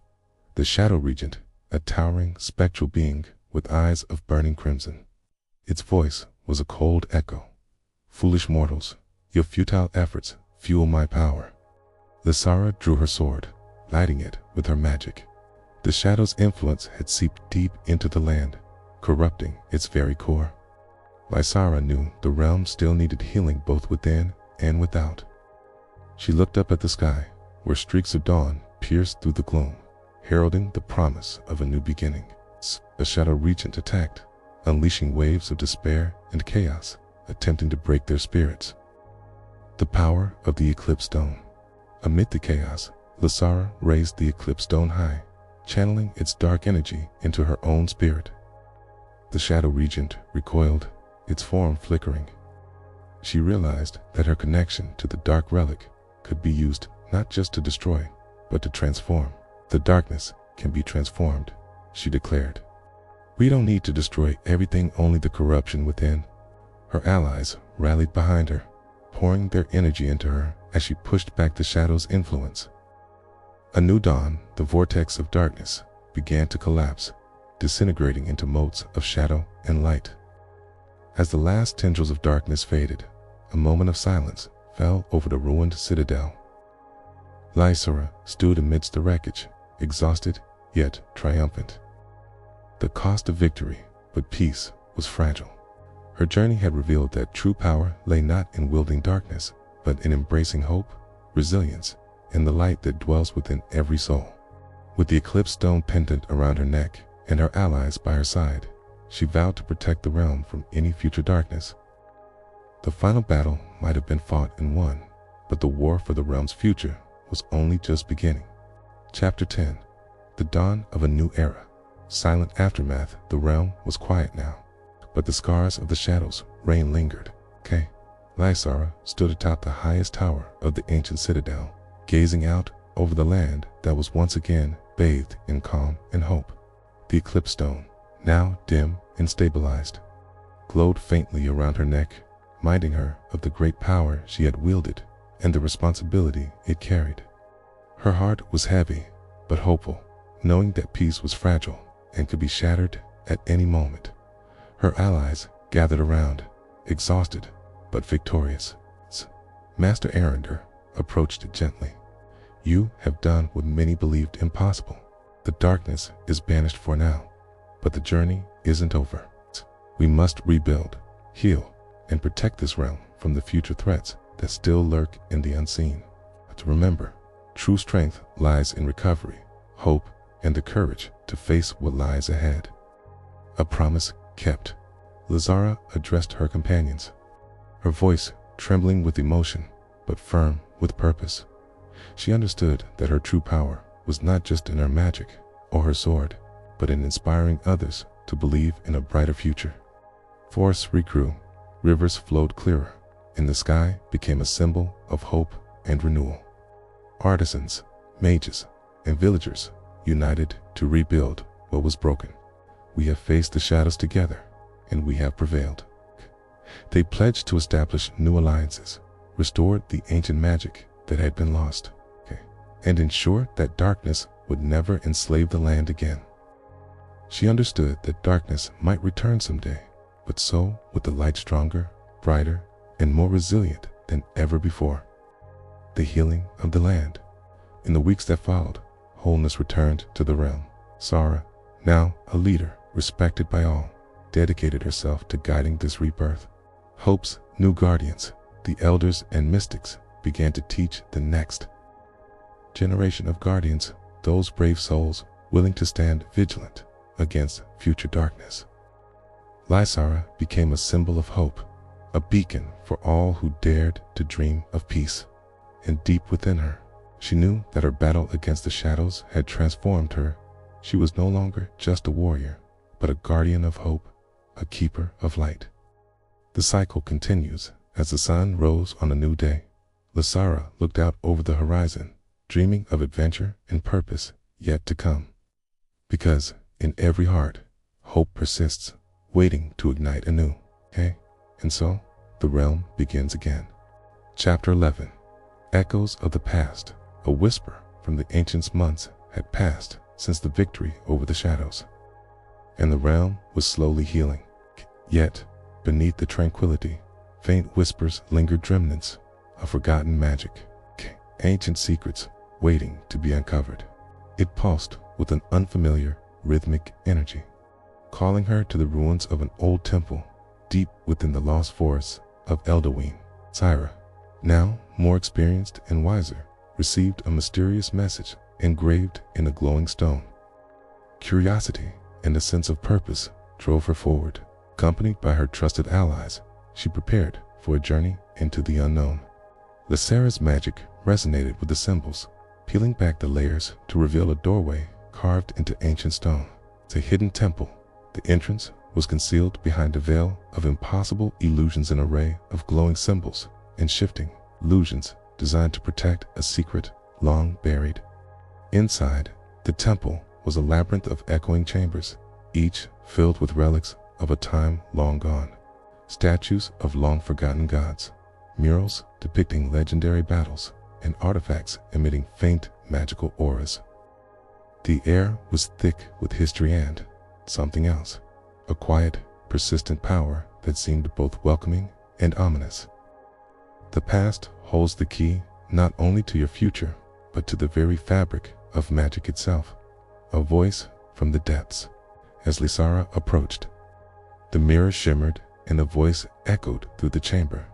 The Shadow Regent, a towering, spectral being with eyes of burning crimson. Its voice was a cold echo. "Foolish mortals, your futile efforts fuel my power." Lysara drew her sword, lighting it with her magic. The shadow's influence had seeped deep into the land, corrupting its very core. Lysara knew the realm still needed healing both within and without. She looked up at the sky, where streaks of dawn pierced through the gloom, heralding the promise of a new beginning. The Shadow Regent attacked, unleashing waves of despair and chaos, attempting to break their spirits. The power of the Eclipse Stone. Amid the chaos, Lysara raised the Eclipse Stone high, channeling its dark energy into her own spirit. The Shadow Regent recoiled, its form flickering. She realized that her connection to the dark relic could be used not just to destroy, but to transform. The darkness can be transformed, she declared. We don't need to destroy everything, only the corruption within. Her allies rallied behind her, pouring their energy into her as she pushed back the shadow's influence. A new dawn, the vortex of darkness, began to collapse, disintegrating into motes of shadow and light. As the last tendrils of darkness faded, a moment of silence fell over the ruined citadel. Lysara stood amidst the wreckage, exhausted yet triumphant. The cost of victory, but peace, was fragile. Her journey had revealed that true power lay not in wielding darkness, but in embracing hope, resilience, and the light that dwells within every soul. With the Eclipse Stone pendant around her neck and her allies by her side, she vowed to protect the realm from any future darkness. The final battle might have been fought and won, but the war for the realm's future was only just beginning. Chapter 10. The dawn of a new era. Silent aftermath. The realm was quiet now, but the scars of the shadow's reign lingered. Lysara stood atop the highest tower of the ancient citadel, gazing out over the land that was once again bathed in calm and hope. The Eclipse Stone, now dim and stabilized, glowed faintly around her neck, reminding her of the great power she had wielded and the responsibility it carried. Her heart was heavy, but hopeful, knowing that peace was fragile and could be shattered at any moment. Her allies gathered around, exhausted but victorious. Master Arender approached it gently. You have done what many believed impossible. The darkness is banished for now, but the journey isn't over. We must rebuild, heal, and protect this realm from the future threats that still lurk in the unseen. To remember, true strength lies in recovery, hope, and the courage to face what lies ahead. A promise kept. Lysara addressed her companions, her voice trembling with emotion, but firm with purpose. She understood that her true power was not just in her magic or her sword, but in inspiring others to believe in a brighter future. Forests regrew, rivers flowed clearer, and the sky became a symbol of hope and renewal. Artisans, mages, and villagers united to rebuild what was broken. We have faced the shadows together, and we have prevailed. They pledged to establish new alliances, restored the ancient magic that had been lost, and ensured that darkness would never enslave the land again. She understood that darkness might return someday, but so would the light stronger, brighter, and more resilient than ever before. The healing of the land. In the weeks that followed, wholeness returned to the realm. Sara, now a leader respected by all, dedicated herself to guiding this rebirth. Hope's new guardians, the elders and mystics, began to teach the next generation of guardians, those brave souls willing to stand vigilant against future darkness. Lysara became a symbol of hope, a beacon for all who dared to dream of peace. And deep within her, she knew that her battle against the shadows had transformed her. She was no longer just a warrior, but a guardian of hope, a keeper of light. The cycle continues. As the sun rose on a new day, Lysara looked out over the horizon, dreaming of adventure and purpose yet to come. Because in every heart, hope persists, waiting to ignite anew. And so, the realm begins again. Chapter 11. Echoes of the past. A whisper from the ancients' months had passed since the victory over the shadows, and the realm was slowly healing. Yet, beneath the tranquility, faint whispers lingered, remnants of forgotten magic, ancient secrets waiting to be uncovered. It pulsed with an unfamiliar, rhythmic energy, calling her to the ruins of an old temple deep within the lost forests of Elderween. Sara, now more experienced and wiser, received a mysterious message engraved in a glowing stone. Curiosity and a sense of purpose drove her forward. Accompanied by her trusted allies, she prepared for a journey into the unknown. Lysara's magic resonated with the symbols, peeling back the layers to reveal a doorway carved into ancient stone. It's a hidden temple. The entrance was concealed behind a veil of impossible illusions, an array of glowing symbols and shifting illusions designed to protect a secret long buried. Inside, the temple was a labyrinth of echoing chambers, each filled with relics of a time long gone. Statues of long-forgotten gods, murals depicting legendary battles, and artifacts emitting faint magical auras. The air was thick with history and something else, a quiet, persistent power that seemed both welcoming and ominous. The past holds the key not only to your future, but to the very fabric of magic itself. A voice from the depths. As Lysara approached, the mirror shimmered and a voice echoed through the chamber.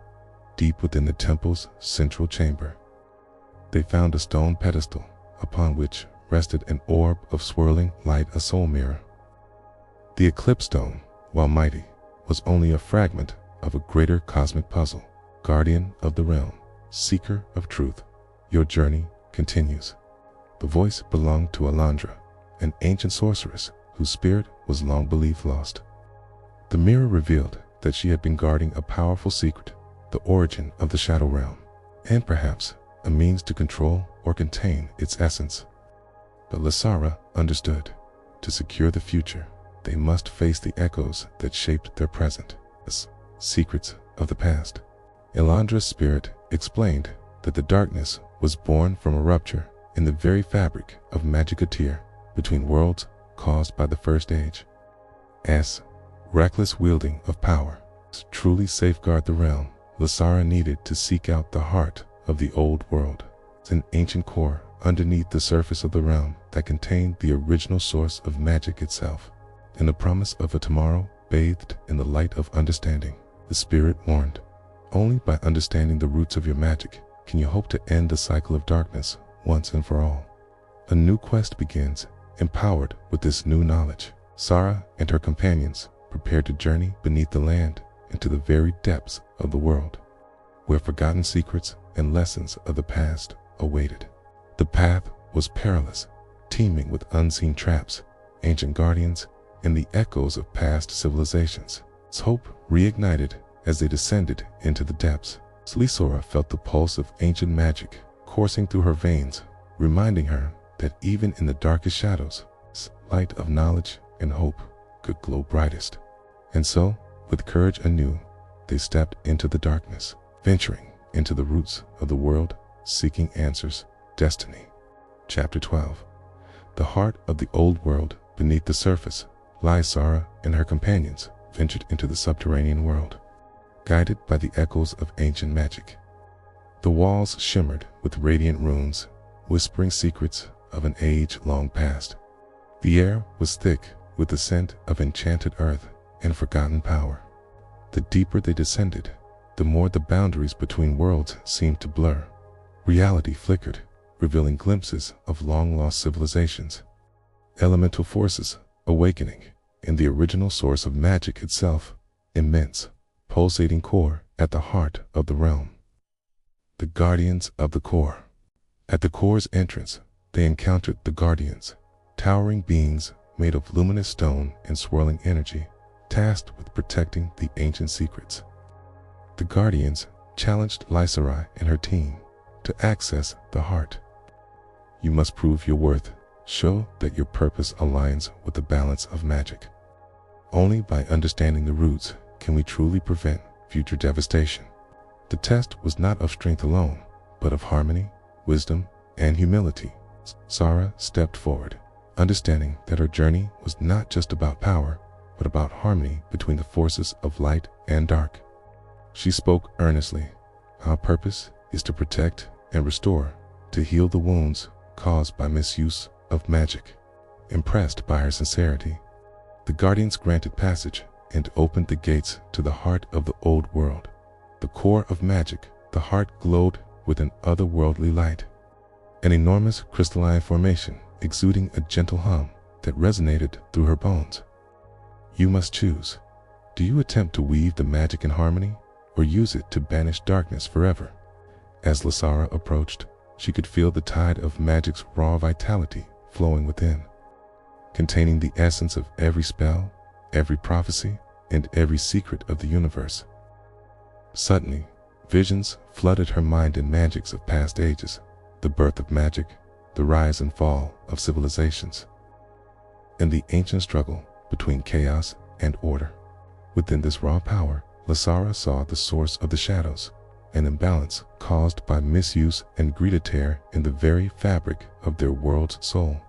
Deep within the temple's central chamber, they found a stone pedestal upon which rested an orb of swirling light, a soul mirror. The eclipse stone, while mighty, was only a fragment of a greater cosmic puzzle. Guardian of the realm, seeker of truth, your journey continues. The voice belonged to Alondra, an ancient sorceress whose spirit was long believed lost. The mirror revealed that she had been guarding a powerful secret, the origin of the Shadow Realm, and perhaps a means to control or contain its essence. But Lysara understood. To secure the future, they must face the echoes that shaped their present, the secrets of the past. Alondra's spirit explained that the darkness was born from a rupture in the very fabric of Magicatir between worlds caused by the First Age. As reckless wielding of power to truly safeguard the realm, Lysara needed to seek out the heart of the old world, an ancient core underneath the surface of the realm that contained the original source of magic itself. In the promise of a tomorrow bathed in the light of understanding, the spirit warned, only by understanding the roots of your magic can you hope to end the cycle of darkness once and for all. A new quest begins. Empowered with this new knowledge, Sara and her companions prepared to journey beneath the land into the very depths of the world, where forgotten secrets and lessons of the past awaited. The path was perilous, teeming with unseen traps, ancient guardians, and the echoes of past civilizations. Hope reignited as they descended into the depths. Lysora felt the pulse of ancient magic coursing through her veins, reminding her that even in the darkest shadows, light of knowledge and hope could glow brightest. And so, with courage anew, they stepped into the darkness, venturing into the roots of the world, seeking answers, destiny. Chapter 12. The heart of the old world beneath the surface. Lysara and her companions ventured into the subterranean world, guided by the echoes of ancient magic. The walls shimmered with radiant runes, whispering secrets of an age long past. The air was thick with the scent of enchanted earth and forgotten power. The deeper they descended, the more the boundaries between worlds seemed to blur. Reality flickered, revealing glimpses of long-lost civilizations, elemental forces awakening, and the original source of magic itself, immense, pulsating core at the heart of the realm. The Guardians of the Core. At the core's entrance, they encountered the Guardians, towering beings made of luminous stone and swirling energy, tasked with protecting the ancient secrets. The Guardians challenged Lysara and her team to access the heart. You must prove your worth, show that your purpose aligns with the balance of magic. Only by understanding the roots can we truly prevent future devastation. The test was not of strength alone, but of harmony, wisdom, and humility. Sara stepped forward, understanding that her journey was not just about power, but about harmony between the forces of light and dark. She spoke earnestly. Our purpose is to protect and restore, to heal the wounds caused by misuse of magic. Impressed by her sincerity, the Guardians granted passage and opened the gates to the heart of the old world. The core of magic, the heart glowed with an otherworldly light, an enormous crystalline formation exuding a gentle hum that resonated through her bones. You must choose. Do you attempt to weave the magic in harmony, or use it to banish darkness forever? As Lysara approached, she could feel the tide of magic's raw vitality flowing within, containing the essence of every spell, every prophecy, and every secret of the universe. Suddenly, visions flooded her mind in magics of past ages, the birth of magic, the rise and fall of civilizations, and the ancient struggle between chaos and order. Within this raw power, Lysara saw the source of the shadows, an imbalance caused by misuse and greed tear in the very fabric of their world's soul.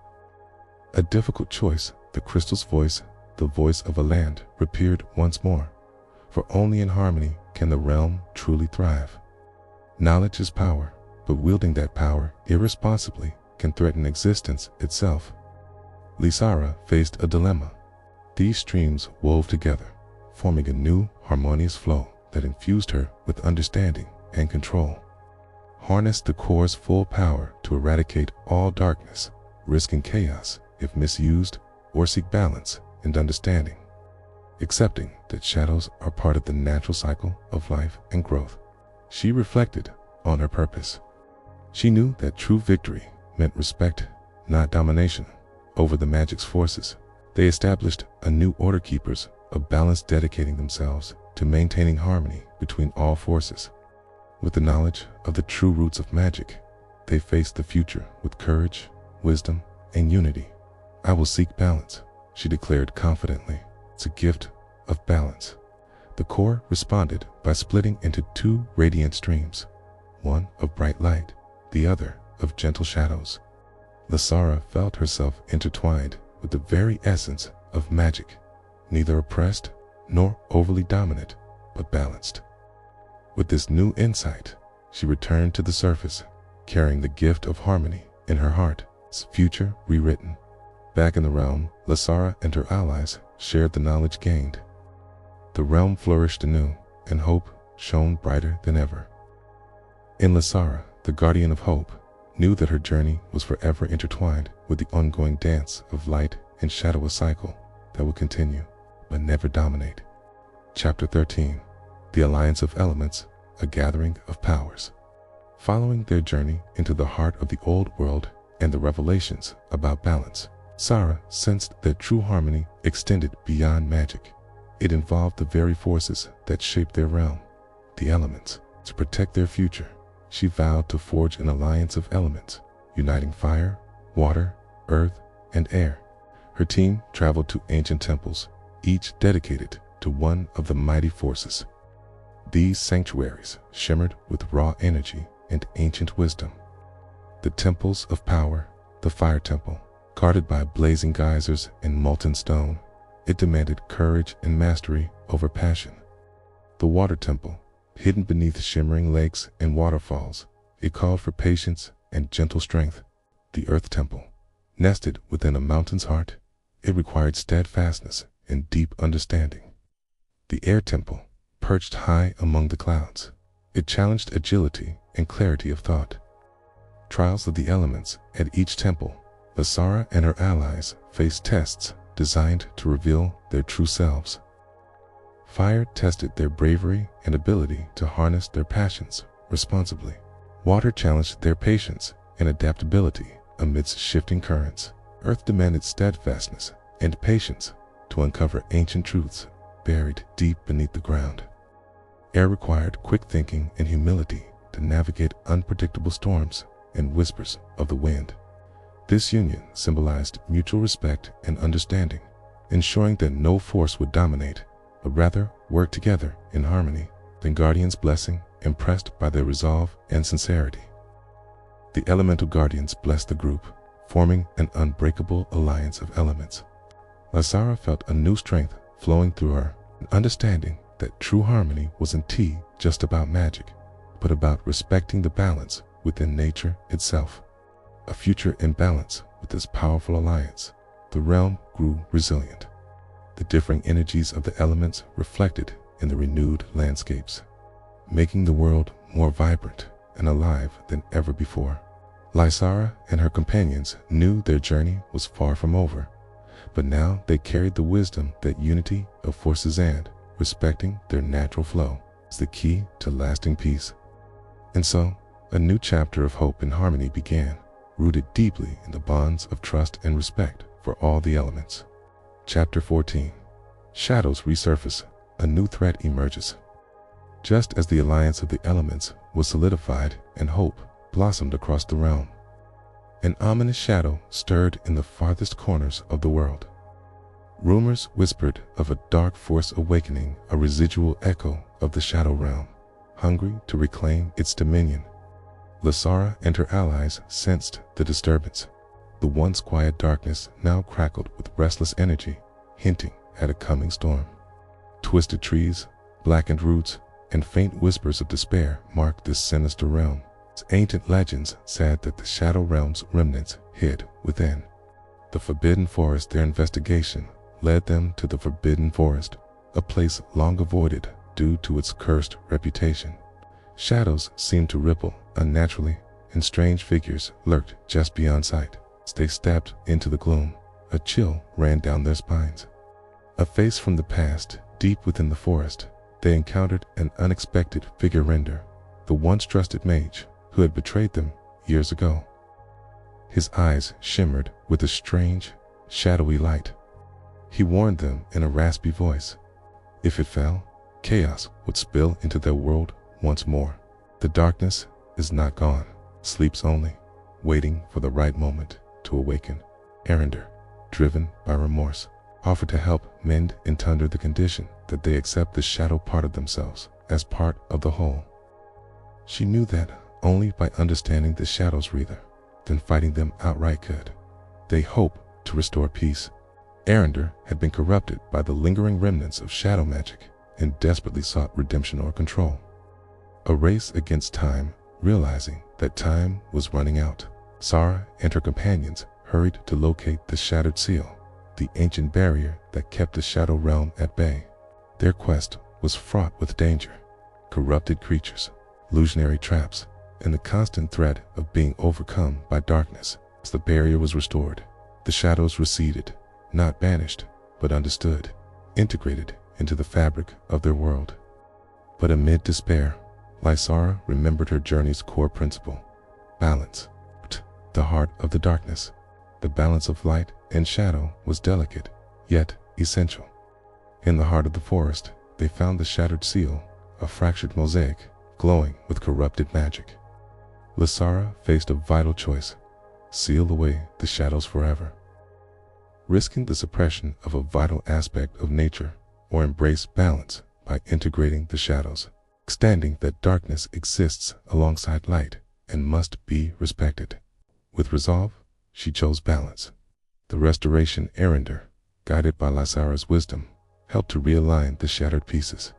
A difficult choice, the crystal's voice, the voice of a land, reappeared once more, for only in harmony can the realm truly thrive. Knowledge is power, but wielding that power irresponsibly can threaten existence itself. Lysara faced a dilemma. These streams wove together, forming a new harmonious flow that infused her with understanding and control. Harness the core's full power to eradicate all darkness, risking chaos if misused, or seek balance and understanding, accepting that shadows are part of the natural cycle of life and growth. She reflected on her purpose. She knew that true victory meant respect, not domination, over the magic's forces. They established a new order, keepers of balance, dedicating themselves to maintaining harmony between all forces. With the knowledge of the true roots of magic, they faced the future with courage, wisdom, and unity. I will seek balance, she declared confidently. It's a gift of balance. The core responded by splitting into two radiant streams, one of bright light, the other of gentle shadows. Lysara felt herself intertwined with the very essence of magic, neither oppressed nor overly dominant, but balanced. With this new insight, she returned to the surface, carrying the gift of harmony in her heart, its future rewritten. Back in the realm, Lysara and her allies shared the knowledge gained. The realm flourished anew, and hope shone brighter than ever. In Lysara, the guardian of hope, knew that her journey was forever intertwined with the ongoing dance of light and shadow, a cycle that would continue, but never dominate. Chapter 13. The Alliance of Elements, a Gathering of Powers. following their journey into the heart of the old world and the revelations about balance. Sara sensed that true harmony extended beyond magic. It involved the very forces that shaped their realm, the elements. To protect their future, she vowed to forge an alliance of elements, uniting fire, water, earth, and air. Her team traveled to ancient temples, each dedicated to one of the mighty forces. These sanctuaries shimmered with raw energy and ancient wisdom. The temples of power, the fire temple, guarded by blazing geysers and molten stone, it demanded courage and mastery over passion. The water temple, hidden beneath shimmering lakes and waterfalls, it called for patience and gentle strength. The earth temple, nested within a mountain's heart, it required steadfastness and deep understanding. The air temple, perched high among the clouds, it challenged agility and clarity of thought. Trials of the elements at each temple, Sara and her allies faced tests designed to reveal their true selves. Fire tested their bravery and ability to harness their passions responsibly. Water challenged their patience and adaptability amidst shifting currents. Earth demanded steadfastness and patience to uncover ancient truths buried deep beneath the ground. Air required quick thinking and humility to navigate unpredictable storms and whispers of the wind. This union symbolized mutual respect and understanding, ensuring that no force would dominate, but rather work together in harmony. The guardians' blessing, impressed by their resolve and sincerity. The elemental guardians blessed the group, forming an unbreakable alliance of elements. Sara felt a new strength flowing through her, an understanding that true harmony wasn't just about magic, but about respecting the balance within nature itself. A future in balance with this powerful alliance, the realm grew resilient. The differing energies of the elements reflected in the renewed landscapes, making the world more vibrant and alive than ever before. Sara and her companions knew their journey was far from over, but now they carried the wisdom that unity of forces and respecting their natural flow is the key to lasting peace. And so, a new chapter of hope and harmony began, rooted deeply in the bonds of trust and respect for all the elements. Chapter 14. Shadows resurface, a new threat emerges. Just as the alliance of the elements was solidified and hope blossomed across the realm, an ominous shadow stirred in the farthest corners of the world. Rumors whispered of a dark force awakening, a residual echo of the shadow realm, hungry to reclaim its dominion. Sara and her allies sensed the disturbance. The once quiet darkness now crackled with restless energy, hinting at a coming storm. Twisted trees, blackened roots, and faint whispers of despair marked this sinister realm. Ancient legends said that the shadow realm's remnants hid within the forbidden forest. Their investigation led them to the forbidden forest, a place long avoided due to its cursed reputation. Shadows seemed to ripple unnaturally, and strange figures lurked just beyond sight. As they stepped into the gloom, a chill ran down their spines. A face from the past, deep within the forest, they encountered an unexpected figure render, the once trusted mage who had betrayed them years ago. His eyes shimmered with a strange, shadowy light. He warned them in a raspy voice. If it fell, chaos would spill into their world once more. The darkness is not gone, sleeps only, waiting for the right moment to awaken. Arender, driven by remorse, offered to help mend and tender the condition that they accept the shadow part of themselves as part of the whole. She knew that only by understanding the shadows rather than fighting them outright could they hope to restore peace. Arender had been corrupted by the lingering remnants of shadow magic and desperately sought redemption or control. A race against time, realizing that time was running out. Sara and her companions hurried to locate the Shattered Seal, the ancient barrier that kept the Shadow Realm at bay. Their quest was fraught with danger, corrupted creatures, illusionary traps, and the constant threat of being overcome by darkness. As the barrier was restored, the shadows receded, not banished, but understood, integrated into the fabric of their world. But amid despair, Lysara remembered her journey's core principle: balance. The heart of the darkness, the balance of light and shadow, was delicate, yet essential. In the heart of the forest, they found the shattered seal, a fractured mosaic, glowing with corrupted magic. Lysara faced a vital choice: seal away the shadows forever, risking the suppression of a vital aspect of nature, or embrace balance by integrating the shadows, understanding that darkness exists alongside light and must be respected. With resolve, she chose balance. The restoration errander, guided by Lysara's wisdom, helped to realign the shattered pieces,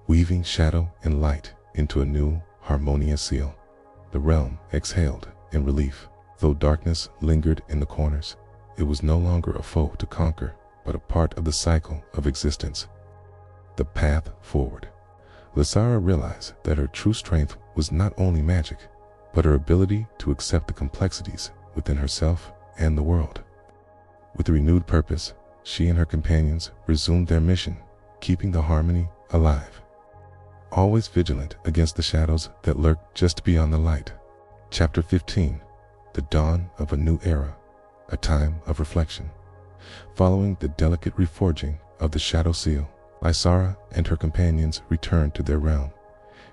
weaving shadow and light into a new, harmonious seal. The realm exhaled in relief. Though darkness lingered in the corners, it was no longer a foe to conquer, but a part of the cycle of existence. The path forward. Lysara realized that her true strength was not only magic, but her ability to accept the complexities within herself and the world. With a renewed purpose, she and her companions resumed their mission, keeping the harmony alive, always vigilant against the shadows that lurked just beyond the light. Chapter 15. The dawn of a new era, a time of reflection. Following the delicate reforging of the shadow seal, Lysara and her companions returned to their realm,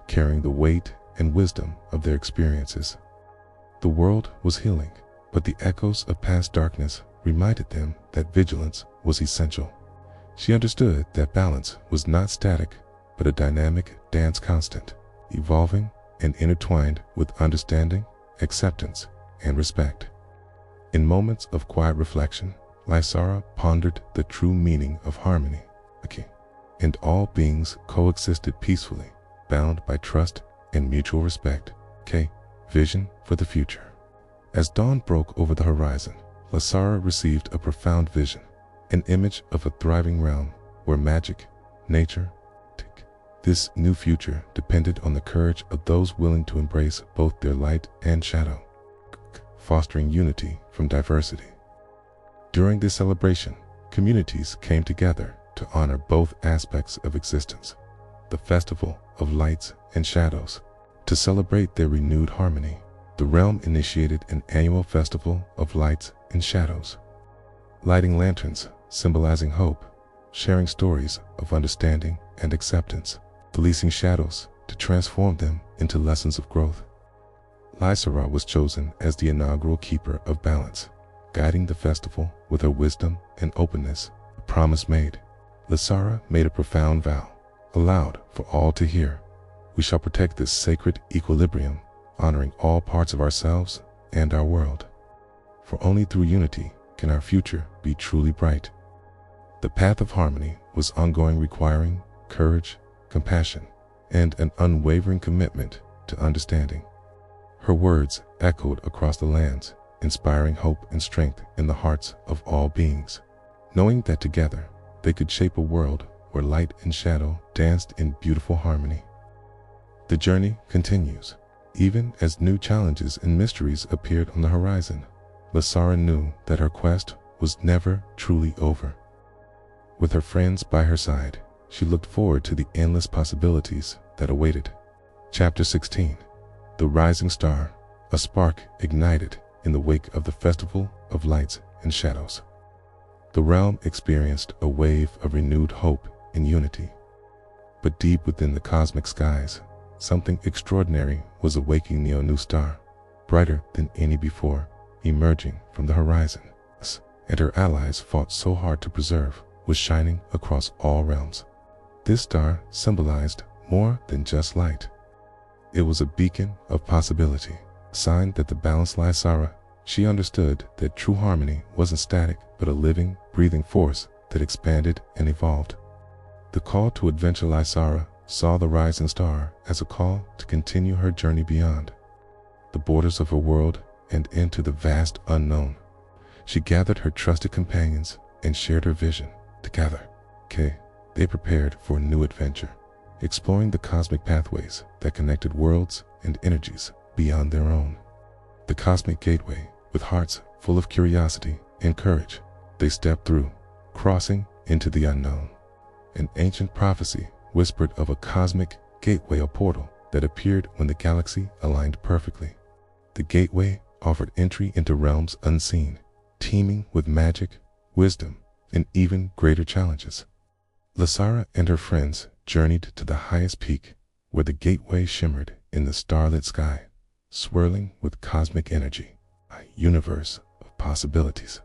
carrying the weight and wisdom of their experiences. The world was healing, but the echoes of past darkness reminded them that vigilance was essential. She understood that balance was not static, but a dynamic dance, constant, evolving and intertwined with understanding, acceptance, and respect. In moments of quiet reflection, Lysara pondered the true meaning of harmony, and all beings coexisted peacefully, bound by trust and mutual respect. Vision for the future. As dawn broke over the horizon, Lysara received a profound vision, an image of a thriving realm where magic, nature, this new future depended on the courage of those willing to embrace both their light and shadow, fostering unity from diversity. During this celebration, communities came together to honor both aspects of existence, the festival of lights and shadows. To celebrate their renewed harmony, the realm initiated an annual festival of lights and shadows, lighting lanterns symbolizing hope, sharing stories of understanding and acceptance, releasing shadows to transform them into lessons of growth. Lysara was chosen as the inaugural keeper of balance, guiding the festival with her wisdom and openness. A promise made, Lysara made a profound vow, aloud for all to hear. We shall protect this sacred equilibrium, honoring all parts of ourselves and our world. For only through unity can our future be truly bright. The path of harmony was ongoing, requiring courage, compassion, and an unwavering commitment to understanding. Her words echoed across the lands, inspiring hope and strength in the hearts of all beings, knowing that together they could shape a world where light and shadow danced in beautiful harmony. The journey continues. Even as new challenges and mysteries appeared on the horizon, Lysara knew that her quest was never truly over. With her friends by her side, she looked forward to the endless possibilities that awaited. Chapter 16. The Rising Star, a spark ignited in the wake of the Festival of Lights and Shadows. The realm experienced a wave of renewed hope and unity. But deep within the cosmic skies, something extraordinary was awakening. A new star, brighter than any before, emerging from the horizon, and her allies fought so hard to preserve, was shining across all realms. This star symbolized more than just light. It was a beacon of possibility, a sign that the balanced Lysara. She understood that true harmony wasn't static, but a living, breathing force that expanded and evolved. The call to adventure. Lysara saw the rising star as a call to continue her journey beyond the borders of her world and into the vast unknown. She gathered her trusted companions and shared her vision. Together, they prepared for a new adventure, exploring the cosmic pathways that connected worlds and energies beyond their own. The cosmic gateway, with hearts full of curiosity and courage, they stepped through, crossing into the unknown. An ancient prophecy whispered of a cosmic gateway, a portal that appeared when the galaxy aligned perfectly. The gateway offered entry into realms unseen, teeming with magic, wisdom, and even greater challenges. Lysara and her friends journeyed to the highest peak, where the gateway shimmered in the starlit sky, swirling with cosmic energy, a universe of possibilities.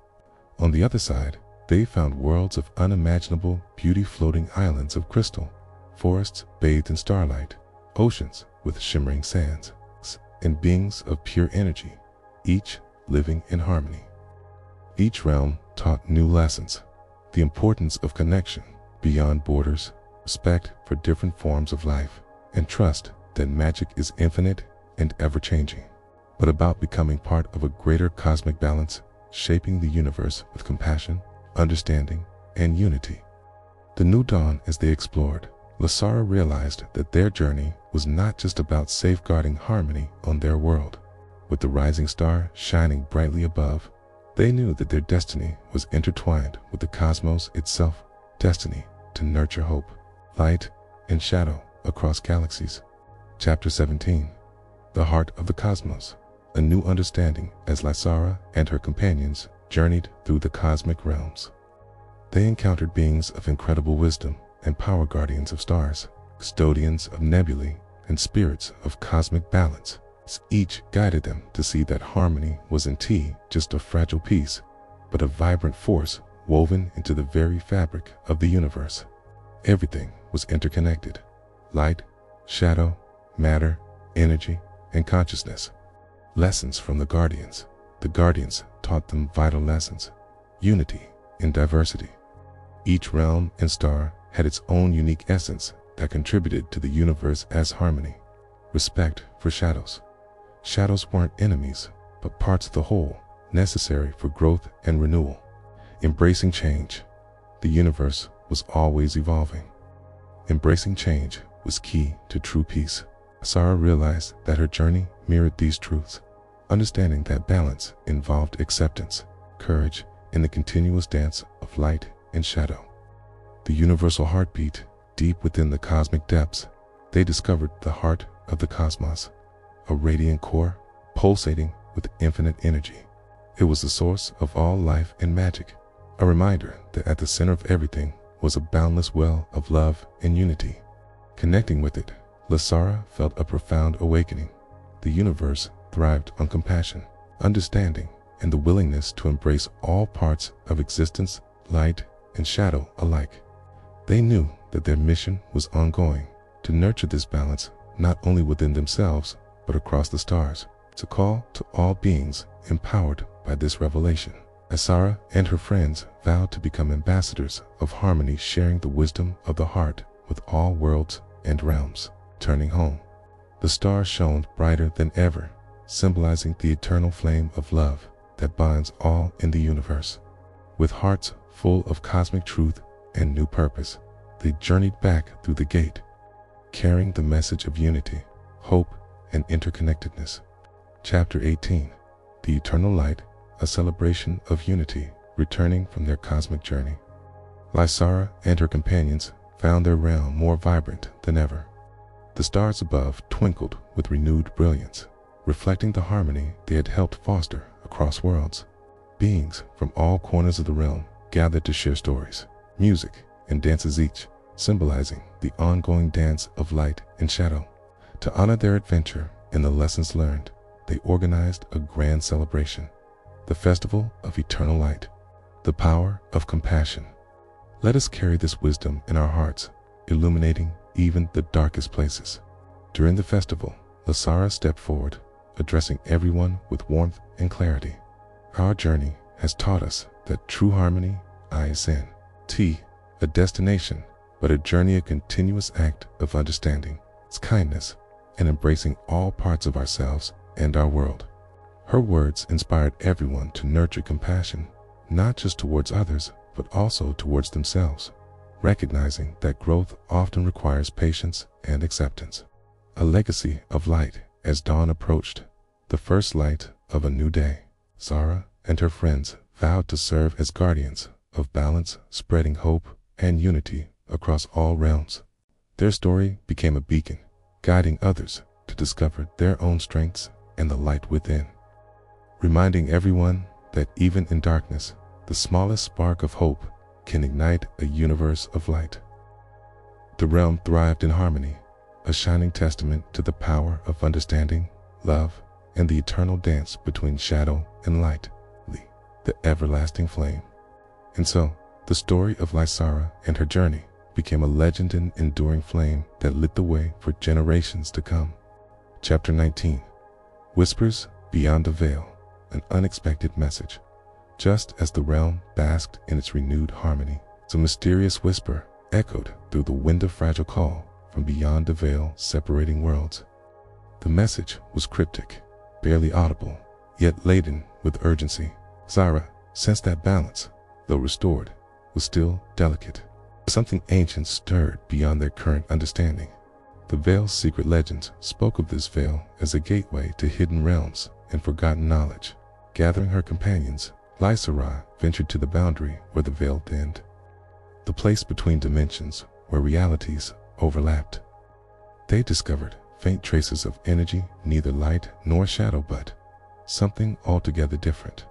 On the other side, they found worlds of unimaginable beauty, floating islands of crystal, forests bathed in starlight, oceans with shimmering sands, and beings of pure energy, each living in harmony. Each realm taught new lessons: the importance of connection beyond borders, respect for different forms of life, and trust that magic is infinite and ever-changing, but about becoming part of a greater cosmic balance, shaping the universe with compassion, understanding, and unity. The new dawn. As they explored, Lysara realized that their journey was not just about safeguarding harmony on their world. With the rising star shining brightly above, they knew that their destiny was intertwined with the cosmos itself, destiny to nurture hope, light, and shadow across galaxies. Chapter 17. The Heart of the Cosmos. A new understanding. As Lysara and her companions journeyed through the cosmic realms, they encountered beings of incredible wisdom and power, guardians of stars, custodians of nebulae, and spirits of cosmic balance. Each guided them to see that harmony wasn't just a fragile piece, but a vibrant force woven into the very fabric of the universe. Everything was interconnected: light, shadow, matter, energy, and consciousness. Lessons from the Guardians. The Guardians taught them vital lessons: unity in diversity. Each realm and star had its own unique essence that contributed to the universe as harmony. Respect for shadows. Shadows weren't enemies, but parts of the whole, necessary for growth and renewal. Embracing change. The universe was always evolving. Embracing change was key to true peace. Lysara realized that her journey mirrored these truths, understanding that balance involved acceptance, courage, and the continuous dance of light and shadow. The universal heartbeat. Deep within the cosmic depths, they discovered the heart of the cosmos, a radiant core pulsating with infinite energy. It was the source of all life and magic, a reminder that at the center of everything was a boundless well of love and unity. Connecting with it, Lysara felt a profound awakening. The universe thrived on compassion, understanding, and the willingness to embrace all parts of existence, light and shadow alike. They knew that their mission was ongoing, to nurture this balance not only within themselves, but across the stars. It's a call to all beings empowered by this revelation. Lysara and her friends vowed to become ambassadors of harmony, sharing the wisdom of the heart with all worlds and realms. Turning home, the stars shone brighter than ever, symbolizing the eternal flame of love that binds all in the universe. With hearts full of cosmic truth and new purpose, they journeyed back through the gate, carrying the message of unity, hope, and interconnectedness. Chapter 18. The Eternal Light. A celebration of unity. Returning from their cosmic journey, Lysara and her companions found their realm more vibrant than ever. The stars above twinkled with renewed brilliance, reflecting the harmony they had helped foster across worlds. Beings from all corners of the realm gathered to share stories, music, and dances, each symbolizing the ongoing dance of light and shadow. To honor their adventure and the lessons learned, they organized a grand celebration, the Festival of Eternal Light, the power of compassion. Let us carry this wisdom in our hearts, illuminating even the darkest places. During the festival, Lysara stepped forward, addressing everyone with warmth and clarity. Our journey has taught us that true harmony isn't a destination, but a journey, a continuous act of understanding, its kindness, and embracing all parts of ourselves and our world. Her words inspired everyone to nurture compassion, not just towards others, but also towards themselves, recognizing that growth often requires patience and acceptance. A legacy of light. As dawn approached, the first light of a new day, Lysara and her friends vowed to serve as guardians of balance, spreading hope and unity across all realms. Their story became a beacon, guiding others to discover their own strengths and the light within, reminding everyone that even in darkness, the smallest spark of hope can ignite a universe of light. The realm thrived in harmony, a shining testament to the power of understanding, love, and the eternal dance between shadow and light, the everlasting flame. And so, the story of Lysara and her journey became a legend and enduring flame that lit the way for generations to come. Chapter 19. Whispers Beyond the Veil, an unexpected message. Just as the realm basked in its renewed harmony, a mysterious whisper echoed through the wind of fragile call from beyond the veil separating worlds. The message was cryptic, barely audible, yet laden with urgency. Zara sensed that balance, though restored, was still delicate. Something ancient stirred beyond their current understanding. The veil's secret legends spoke of this veil as a gateway to hidden realms and forgotten knowledge. Gathering her companions, Lysara ventured to the boundary where the veil thinned, the place between dimensions where realities overlapped. They discovered faint traces of energy, neither light nor shadow, but something altogether different.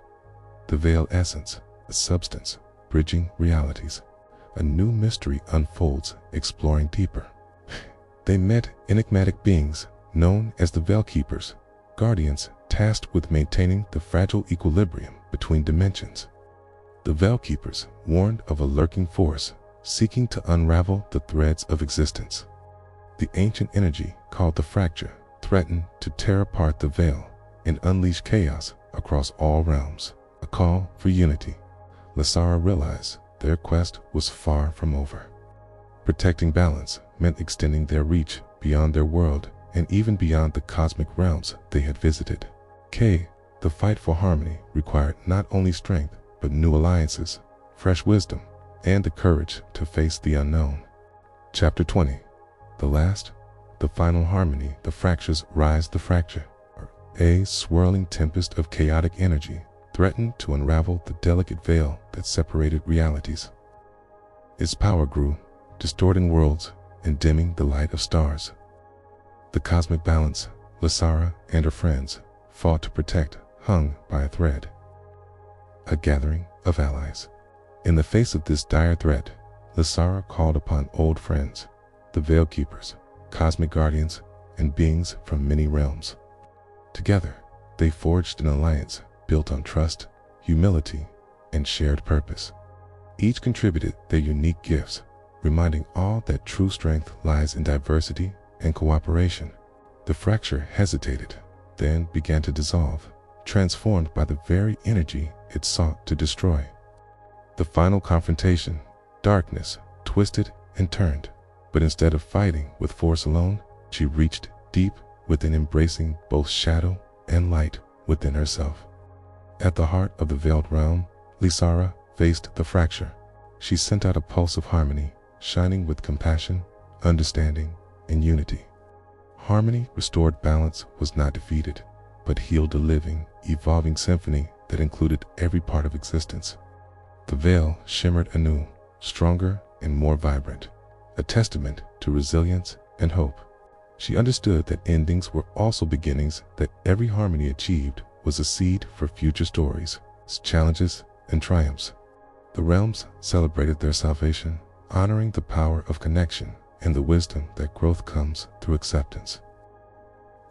The veil essence, a substance bridging realities. A new mystery unfolds, exploring deeper. They met enigmatic beings known as the Veil Keepers, guardians tasked with maintaining the fragile equilibrium between dimensions. The Veil Keepers warned of a lurking force seeking to unravel the threads of existence. The ancient energy called the Fracture threatened to tear apart the veil and unleash chaos across all realms. A call for unity. Lysara realized their quest was far from over. Protecting balance meant extending their reach beyond their world and even beyond the cosmic realms they had visited. The fight for harmony required not only strength, but new alliances, fresh wisdom, and the courage to face the unknown. Chapter 20. The final harmony. The fractures rise. The fracture, a swirling tempest of chaotic energy, threatened to unravel the delicate veil that separated realities. Its power grew, distorting worlds and dimming the light of stars. The cosmic balance Lysara and her friends fought to protect hung by a thread. A gathering of allies. In the face of this dire threat, Lysara called upon old friends, the Veil Keepers, cosmic guardians, and beings from many realms. Together, they forged an alliance built on trust, humility, and shared purpose. Each contributed their unique gifts, reminding all that true strength lies in diversity and cooperation. The fracture hesitated, then began to dissolve, transformed by the very energy it sought to destroy. The final confrontation, darkness, twisted and turned, but instead of fighting with force alone, she reached deep within, embracing both shadow and light within herself. At the heart of the veiled realm, Lysara faced the fracture. She sent out a pulse of harmony, shining with compassion, understanding, and unity. Harmony restored balance was not defeated, but healed a living, evolving symphony that included every part of existence. The veil shimmered anew, stronger and more vibrant, a testament to resilience and hope. She understood that endings were also beginnings, that every harmony achieved was a seed for future stories, challenges, and triumphs. The realms celebrated their salvation, honoring the power of connection and the wisdom that growth comes through acceptance.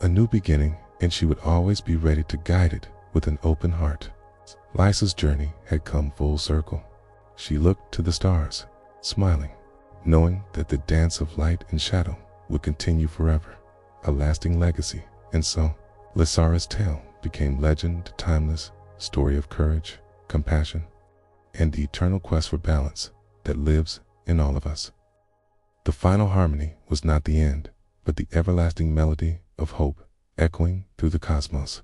A new beginning, and she would always be ready to guide it with an open heart. Lysa's journey had come full circle. She looked to the stars, smiling, knowing that the dance of light and shadow would continue forever, a lasting legacy. And so, Lysara's tale became legend, timeless story of courage, compassion, and the eternal quest for balance that lives in all of us. The final harmony was not the end, but the everlasting melody of hope echoing through the cosmos.